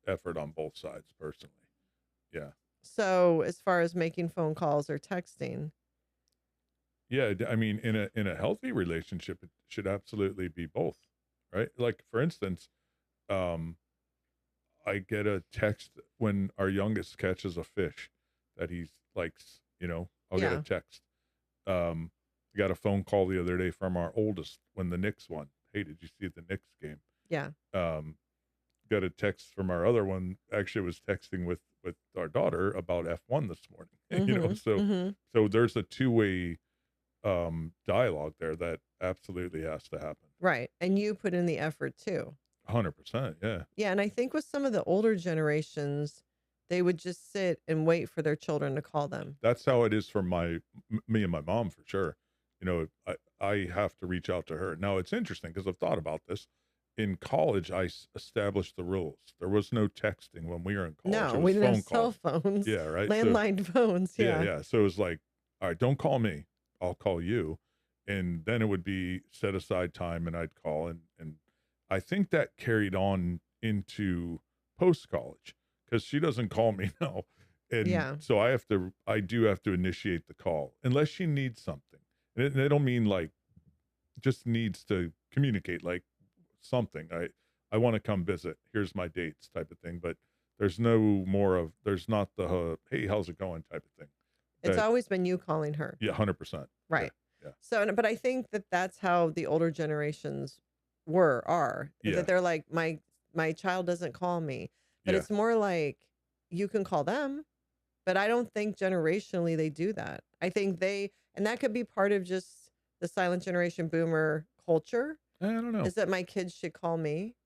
effort on both sides personally. Yeah. So as far as making phone calls or texting, Yeah, I mean, in a healthy relationship, it should absolutely be both, right? Like for instance, um, I get a text when our youngest catches a fish that he likes, I'll get a Yeah. text. I got a phone call the other day from our oldest when the Knicks won. Hey, did you see the Knicks game? Yeah. Um, got a text from our other one. Actually, was texting with our daughter about F1 this morning. Mhm. So Mhm. there's a two-way dialogue there that absolutely has to happen. Right. And you put in the effort too. 100%. Yeah. Yeah, and I think with some of the older generations, they would just sit and wait for their children to call them. That's how it is for me and my mom for sure. I have to reach out to her. Now it's interesting because I've thought about this. In college, established the rules. There was no texting when we were in college. No, It we was didn't have phone cell calls. phones, Yeah, right. So landline phones. yeah, Yeah. yeah. So it was like, all right, don't call me. I'll call you. And then it would be set aside time and I'd call. And I think that carried on into post college because she doesn't call me now. And Yeah. so I do have to initiate the call unless she needs something. And I don't mean like just needs to communicate like something. I want to come visit. Here's my dates type of thing. But there's not the, hey, how's it going type of thing. It's That, always been you calling her. yeah, 100%. Yeah, Right. yeah, So, but I think that that's how the older generations are, is yeah, that they're like, my child doesn't call me, but yeah. it's more like you can call them, but I don't think generationally they do that. I think and that could be part of just the silent generation boomer culture, I don't know. is that my kids should call me,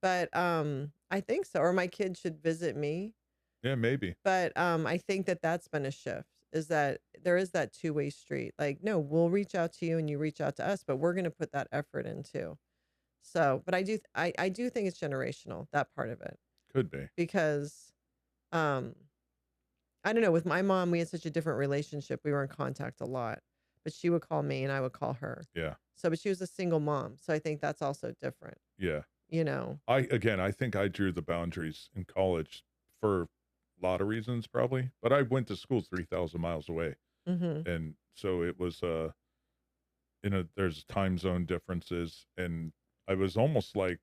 but I think so, or my kids should visit me. Yeah, maybe. But I think that that's been a shift, is that there is that two-way street. Like, no, we'll reach out to you and you reach out to us, but we're going to put that effort in too. So, but I do think it's generational, that part of it, Could be. because um I don't know, with my mom, we had such a different relationship. We were in contact a lot, but she would call me and I would call her. Yeah, So, but she was a single mom, so I think that's also different, yeah. you know. I think I drew the boundaries in college for a lot of reasons, probably. But I went to school 3,000 miles away, Mhm. and so it was there's time zone differences, and I was almost like,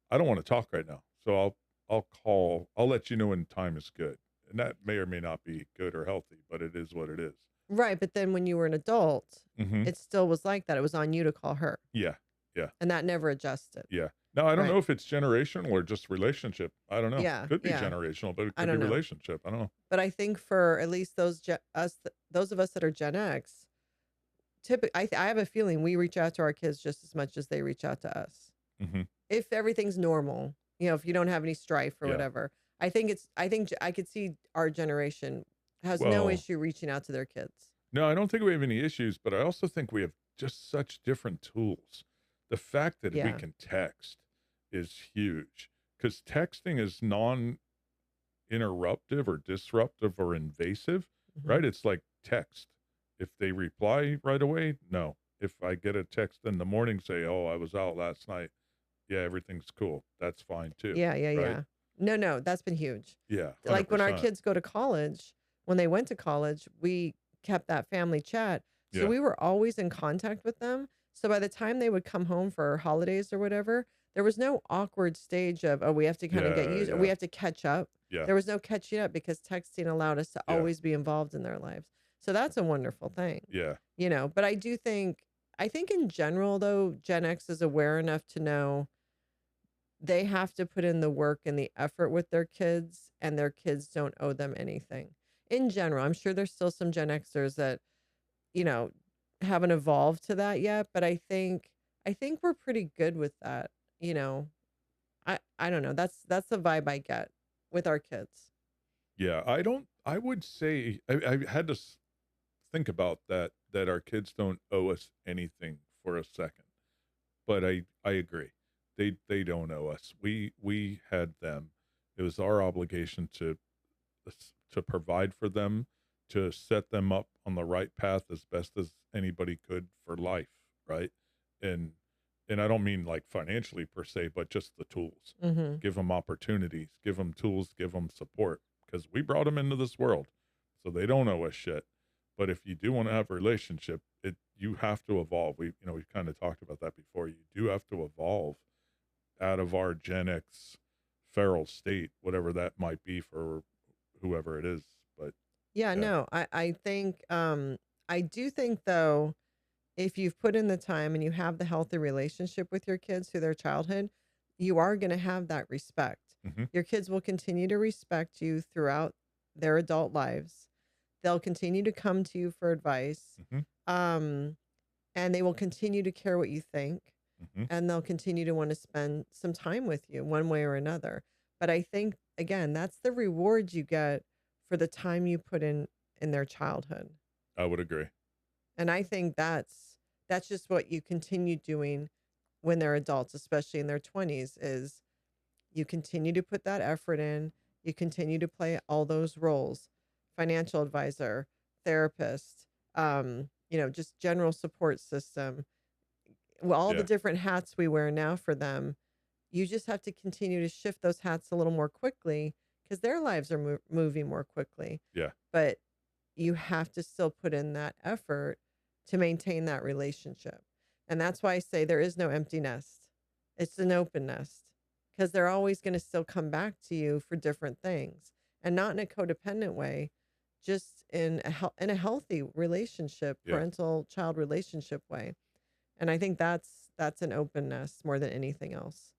I don't want to talk right now, so I'll call. I'll let you know when time is good, and that may or may not be good or healthy, but it is what it is. Right, but then when you were an adult, Mm-hmm. it still was like that. It was on you to call her, Yeah, yeah. and that never adjusted. Yeah. Now, I don't Right. know if it's generational or just relationship. I don't know. Yeah, Could be yeah. generational, but it I could be don't know. relationship. I don't know. But I think for at least those of us that are Gen X, typically, I have a feeling we reach out to our kids just as much as they reach out to us. Hmm. If everything's normal, if you don't have any strife or Yeah. whatever. I think I could see our generation has no Well, issue reaching out to their kids. no, I don't think we have any issues, but I also think we have just such different tools. The fact that we Yeah. can text is huge because texting is non-interruptive or disruptive or invasive, Mhm. right? It's like text. If they reply right away, no. If I get a text in the morning, say, "Oh, I was out last night," yeah, everything's cool. That's fine too, Yeah, yeah, right? yeah. No, no, that's been huge. Yeah, Like when our 100%. kids go to college, when they went to college, we kept that family chat. So Yeah, we were always in contact with them. So by the time they would come home for holidays or whatever, there was no awkward stage of, oh, we have to kind of get yeah, used, or we yeah, have to catch up. yeah, There was no catching up because texting allowed us to yeah, always be involved in their lives. So that's a wonderful thing, yeah, but I think in general, though, Gen X is aware enough to know they have to put in the work and the effort with their kids, and their kids don't owe them anything. In general, I'm sure there's still some Gen Xers that, you know, haven't evolved to that yet, but I think we're pretty good with that, you know. I don't know. That's the vibe I get with our kids. yeah. I would say I had to think about that our kids don't owe us anything for a second, but I agree. They don't owe us. We had them. It was our obligation to provide for them, to set them up on the right path as best as anybody could for life, right? And I don't mean like financially per se, but just the tools. Mhm. Give them opportunities, give them tools, give them support because we brought them into this world. So they don't owe us shit. But if you do want to have a relationship, you have to evolve. We've kind of talked about that before. You do have to evolve out of our Gen X feral state, whatever that might be for whoever it is. But Yeah, yeah. no, I think I do think though, if you've put in the time and you have the healthy relationship with your kids through their childhood, you are going to have that respect. Hmm. Your kids will continue to respect you throughout their adult lives. They'll continue to come to you for advice. Hmm. Um, and they will continue to care what you think, Hmm. and they'll continue to want to spend some time with you one way or another. But I think again, that's the reward you get for the time you put in their childhood. I would agree. And I think that's just what you continue doing when they're adults, especially in their 20s, is you continue to put that effort in, you continue to play all those roles, financial advisor, therapist, just general support system, well, all the Yeah. different hats we wear now for them. You just have to continue to shift those hats a little more quickly because their lives are moving more quickly. Yeah. But you have to still put in that effort to maintain that relationship. And that's why I say there is no empty nest. It's an open nest because they're always going to still come back to you for different things, and not in a codependent way, just in in a healthy relationship, Yeah. parental child relationship way. And I think that's an open nest more than anything else.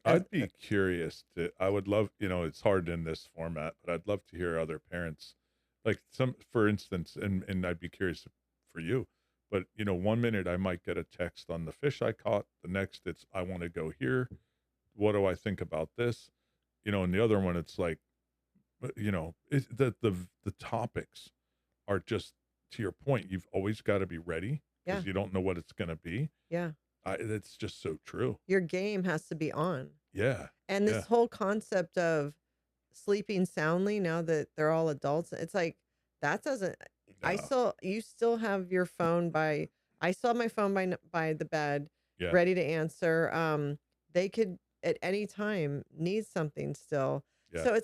As I'd be curious to, I would love, it's hard in this format, but I'd love to hear other parents, like some, for instance, and I'd be curious for you, but one minute I might get a text on the fish I caught, the next it's, I want to go here. What do I think about this? And the other one, it's like, the topics are just, to your point, you've always got to be ready yeah, because you don't know what it's going to be. yeah. That's just so true. Your game has to be on. Yeah. And this Yeah. whole concept of sleeping soundly now that they're all adults, it's like that doesn't No. you still have your phone by I still have my phone by the bed Yeah. ready to answer. They could at any time need something still. Yeah. So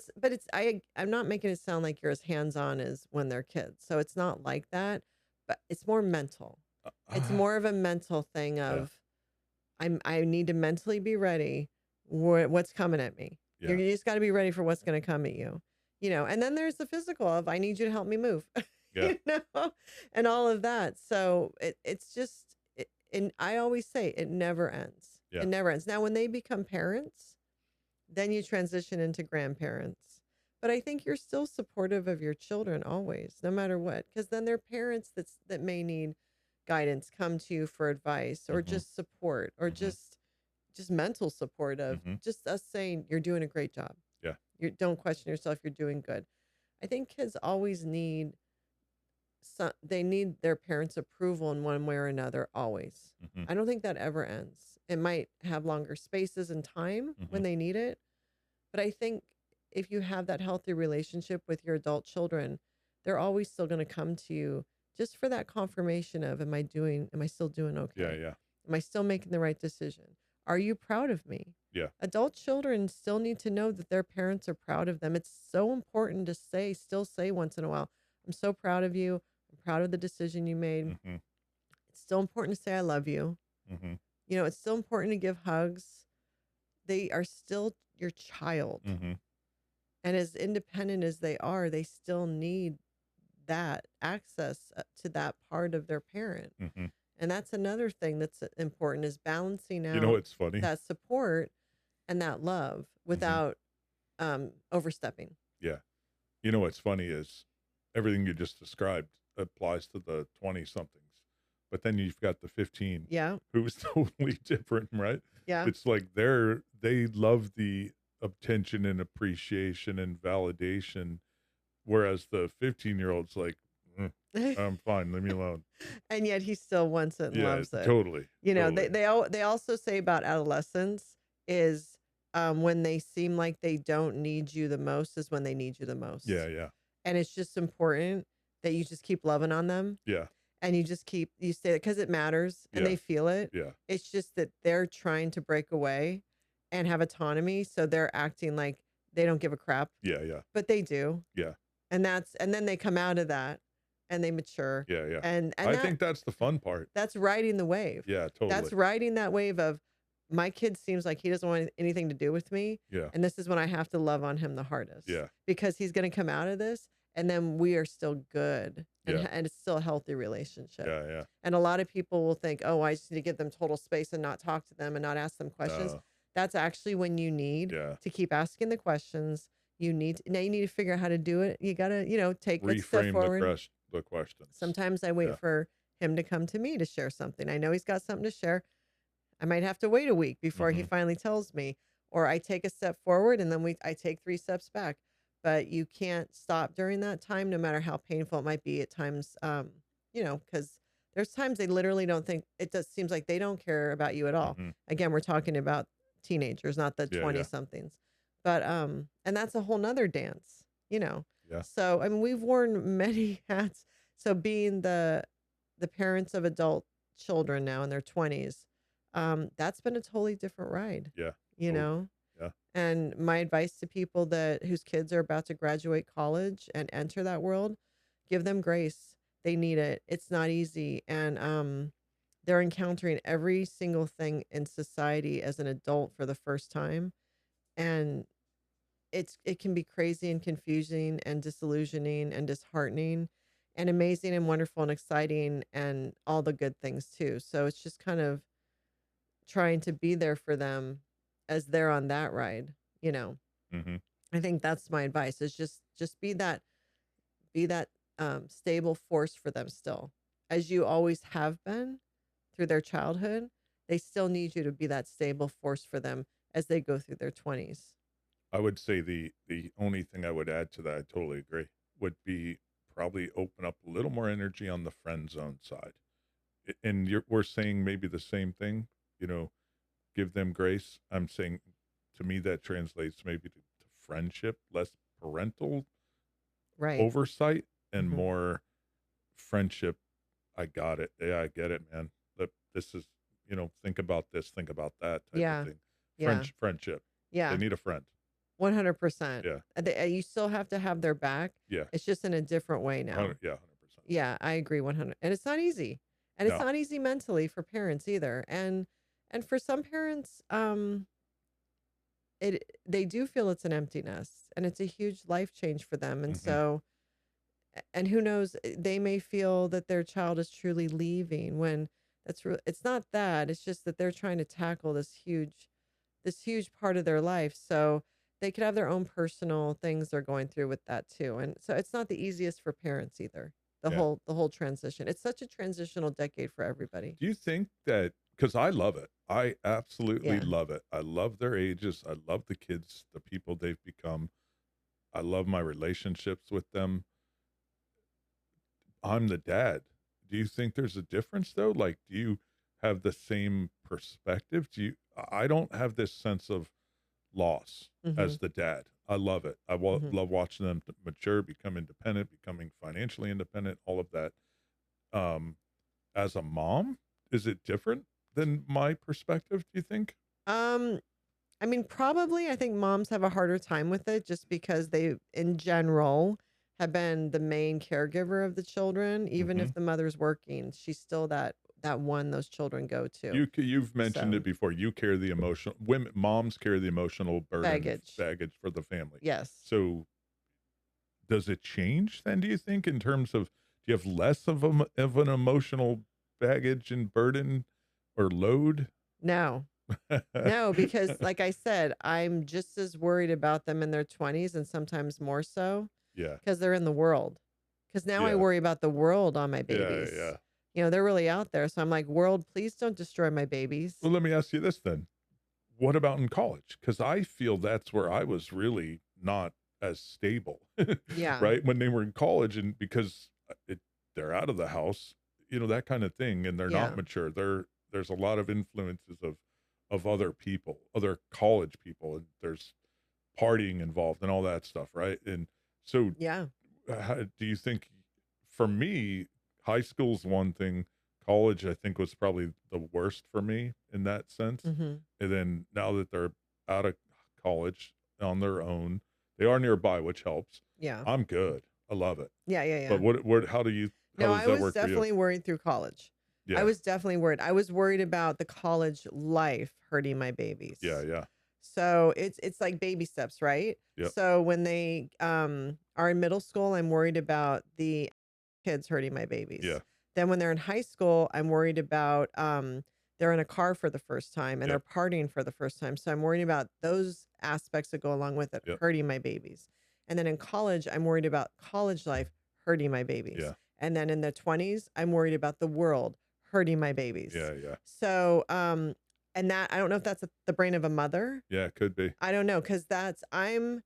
I'm not making it sound like you're as hands-on as when they're kids. So it's not like that, but it's more mental. It's Uh, more of a mental thing yeah. of I need to mentally be ready what's coming at me. Yeah. You just got to be ready for what's going to come at you. And then there's the physical of I need you to help me move. Yeah. you know, and all of that. So it's just and I always say it never ends. Yeah. It never ends. Now when they become parents, then you transition into grandparents. But I think you're still supportive of your children always, no matter what, because then their parents that may need guidance come to you for advice or Mhm. just support or Mhm. just mental support of Mhm. just us saying you're doing a great job. Yeah. You don't question yourself, you're doing good. I think kids always need they need their parents' approval in one way or another always. Mhm. I don't think that ever ends. It might have longer spaces and time when Mhm. they need it, but I think if you have that healthy relationship with your adult children, they're always still going to come to you just for that confirmation of, am I still doing Yeah. okay? Yeah. Am I still making the right decision? Are you proud of me? Yeah. Adult children still need to know that their parents are proud of them. It's so important to still say once in a while, I'm so proud of you. I'm proud of the decision you made. Mhm. It's still important to say, I love you. Mhm. It's still important to give hugs. They are still your child. Mhm. And as independent as they are, they still need that access to that part of their parent. Mhm. And that's another thing that's important is balancing You know out what's funny? that support and that love Mhm. without overstepping. Yeah. You know what's funny is everything you just described applies to the 20 somethings, but then you've got the 15 Yeah. who's totally different, right? Yeah. It's like they love the attention and appreciation and validation, whereas the 15-year-old's like, "Mm, I'm fine, leave me alone." And yet he still wants it and Yeah, loves it. totally, totally. They also say about adolescence is when they seem like they don't need you the most is when they need you the Yeah, most. yeah, And it's just important that you just keep loving on them yeah, and you say it because it matters and yeah, they feel it. yeah, It's just that they're trying to break away and have autonomy. So they're acting like they don't give a crap, yeah, yeah, but they do. yeah, And then they come out of that and they mature. yeah, yeah. And I think that's the fun part. that's riding the wave. Yeah, That's totally. riding that wave of my kid seems like he doesn't want anything to do with me, Yeah. and this is when I have to love on him the hardest Yeah. because he's gonna come out of this, and then we are still good, Yeah. and it's still a healthy relationship. Yeah. Yeah. And a lot of people will think, "Oh, I just need to give them total space and not talk to them and not ask them questions." No. That's actually when you need Yeah. to keep asking the questions. Now you need to figure out how to do it. You gotta, take a step Reframe forward. the questions. Sometimes I wait Yeah. for him to come to me to share something. I know he's got something to share. I might have to wait a week before he Hmm. finally tells me, or I take a step forward and then I take 3 steps back. But you can't stop during that time, no matter how painful it might be at times. Because there's times they literally don't think it does seems like they don't care about you at all. Hmm. Again, we're talking about teenagers, not the Yeah. 20 Yeah. somethings. But and that's a whole nother dance. Yeah. So I mean we've worn many hats. So being the parents of adult children now in their 20s, that's been a totally different ride, Yeah. you Totally. know? Yeah. And my advice to people whose kids are about to graduate college and enter that world, give them grace. They need it. It's not easy. And they're encountering every single thing in society as an adult for the first time. And it can be crazy and confusing and disillusioning and disheartening and amazing and wonderful and exciting and all the good things too. So it's just kind of trying to be there for them as they're on that ride, you know. Hmm. I think that's my advice is just be that stable force for them still. As you always have been through their childhood, they still need you to be that stable force for them as they go through their 20s. I would say the only thing I would add to that, I totally agree, would be probably open up a little more energy on the friend zone side. And we're saying maybe the same thing, you know, give them grace. I'm saying to me that translates maybe to friendship, less parental Right. oversight and Mhm. more friendship. I got it. Yeah, I get it, man. This is, think about this, think about that type of Yeah. thing. Yeah. Friendship. They Yeah. need a friend. 100%. Yeah. You still have to have their back. Yeah. It's just in a different way 100, now. yeah, 100%. Yeah, I agree 100. And it's not easy. And it's No. not easy mentally for parents either. And for some parents, they do feel it's an empty nest and it's a huge life change for them. And Hmm. so and who knows, they may feel that their child is truly leaving when it's not that. It's just that they're trying to tackle this huge part of their life. So they could have their own personal things they're going through with that too. And so it's not the easiest for parents either. The Yeah. whole the whole transition. It's such a transitional decade for everybody. Do you think that, because I love it. I absolutely Yeah. love it. I love their ages. I love the kids, the people they've become. I love my relationships with them. I'm the dad. Do you think there's a difference though? Like, do you have the same perspective? I don't have this sense of loss as Mhm. the dad. I love it. Mhm. love watching them mature, become independent, becoming financially independent, all of that. Um, as a mom, is it different than my perspective, do you think? Um I mean, probably I think moms have a harder time with it just because they, in general, have been the main caregiver of the children. Even Hmm. if the mother's working, she's still that one those children go to. You've mentioned it So, before. You carry the emotional women moms carry the emotional burden, baggage. baggage for the family. Yes. So does it change then, do you think, in terms of, do you have less of an emotional baggage and burden or load? No. No, because like I said, I'm just as worried about them in their 20s and sometimes more so Yeah. because they're in the world. Because now I Yeah. worry about the world on my Yeah. babies. Yeah. They're really out there. So I'm like, world, please don't destroy my babies. Well, let me ask you this then. What about in college? Because I feel that's where I was really not as stable, Yeah. right? When they were in college, and because they're out of the house, that kind of thing, and they're not Yeah. mature. There's a lot of influences of other people, other college people, and there's partying involved and all that stuff, right? And so, Yeah. do you think, for me, high school's one thing, college, I think, was probably the worst for me in that sense. Mhm. And then now that they're out of college on their own, they are nearby, which helps. Yeah. I'm good. I love it. Yeah, yeah, But yeah. how No, does I that was work for you? definitely worried through college. I Yeah. was definitely worried. I was worried about the college life hurting my Yeah. babies. Yeah. So it's like baby steps, right? Yep. So when they are in middle school, I'm worried about the kids hurting my babies. Yeah. Then when they're in high school, I'm worried about they're in a car for the first time and they're Yep. partying for the first time. So I'm worried about those aspects that go along with it Yep. hurting my babies. And then in college, I'm worried about college life hurting my babies. Yeah. And then in the 20s, I'm worried about the world hurting my Yeah. babies. Yeah. So and that I don't know if that's the brain of a mother. Yeah. It could be. I don't know, because I'm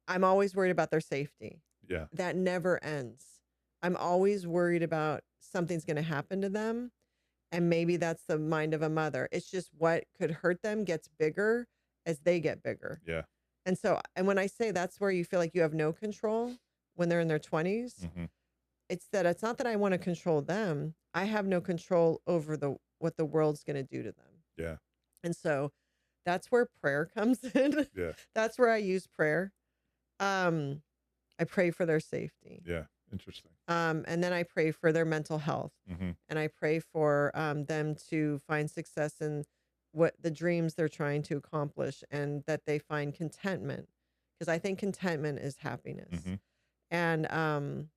always worried about their safety. Yeah. That never ends. I'm always worried about something's going to happen to them. And maybe that's the mind of a mother. It's just what could hurt them gets bigger as they get bigger. Yeah. And so, and when I say that's where you feel like you have no control when they're in their 20s, Hmm. it's not that I want to control them. I have no control over what the world's going to do to them. Yeah. And so that's where prayer comes in. Yeah. That's where I use prayer. I pray for their safety. Yeah. Interesting. And then I pray for their mental health. Hmm. And I pray for them to find success in what the dreams they're trying to accomplish and that they find contentment. Because I think contentment is happiness. Hmm. And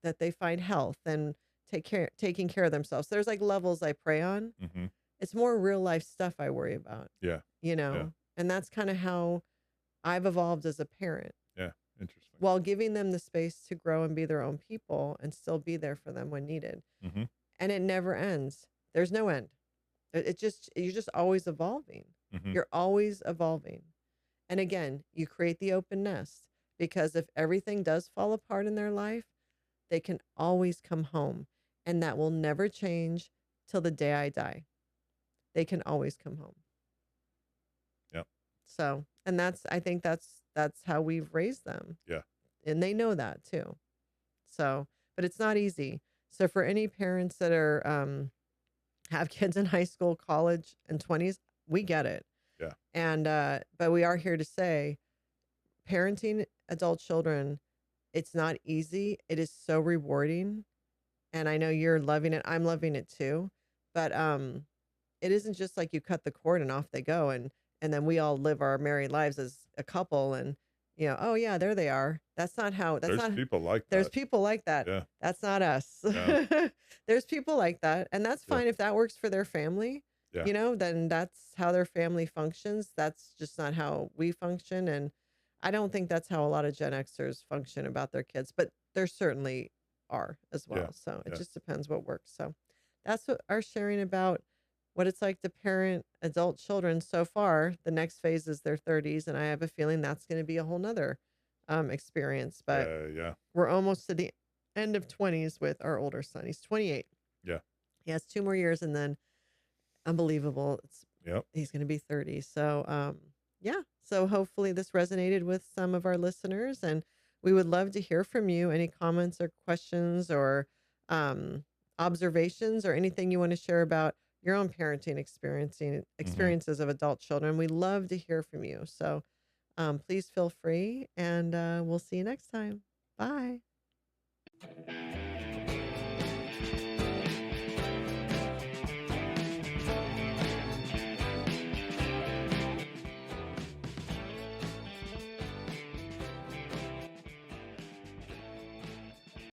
that they find health and taking care of themselves. There's like levels I pray on. Hmm. It's more real life stuff I worry about, Yeah. you know? Yeah. And that's kind of how I've evolved as a parent, Yeah. Interesting. while giving them the space to grow and be their own people and still be there for them when needed. Hmm. And it never ends. There's no end. You're just always evolving. Hmm. You're always evolving. And again, you create the open nest, because if everything does fall apart in their life, they can always come home, and that will never change till the day I die. They can always come home. Yep. So, and I think that's how we've raised them. Yeah. And they know that too. So, but it's not easy. So for any parents that are have kids in high school, college, and 20s, we get it. Yeah. And but we are here to say parenting adult children, it's not easy. It is so rewarding. And I know you're loving it. I'm loving it too. But it isn't just like you cut the cord and off they go, and then we all live our married lives as a couple, and oh yeah, there they are. That's not how that's There's not people like There's that. people like that. Yeah. That's not us. Yeah. There's people like that, and that's Yeah. fine if that works for their family. Yeah. Then that's how their family functions. That's just not how we function, and I don't think that's how a lot of Gen Xers function about their kids, but there certainly are as well. Yeah. So it Yeah. just depends what works. So that's what our sharing about what it's like to parent adult children so far. The next phase is their 30s, and I have a feeling that's going to be a whole nother experience. But Yeah. we're almost to the end of 20s with our older son. He's 28. Yeah. He has 2 more years, and then unbelievable, Yep. he's going to be 30. So yeah. So hopefully this resonated with some of our listeners, and we would love to hear from you. Any comments or questions or observations or anything you want to share about your own parenting Hmm. experiences of adult children. We love to hear from you. So please feel free, and we'll see you next time. Bye.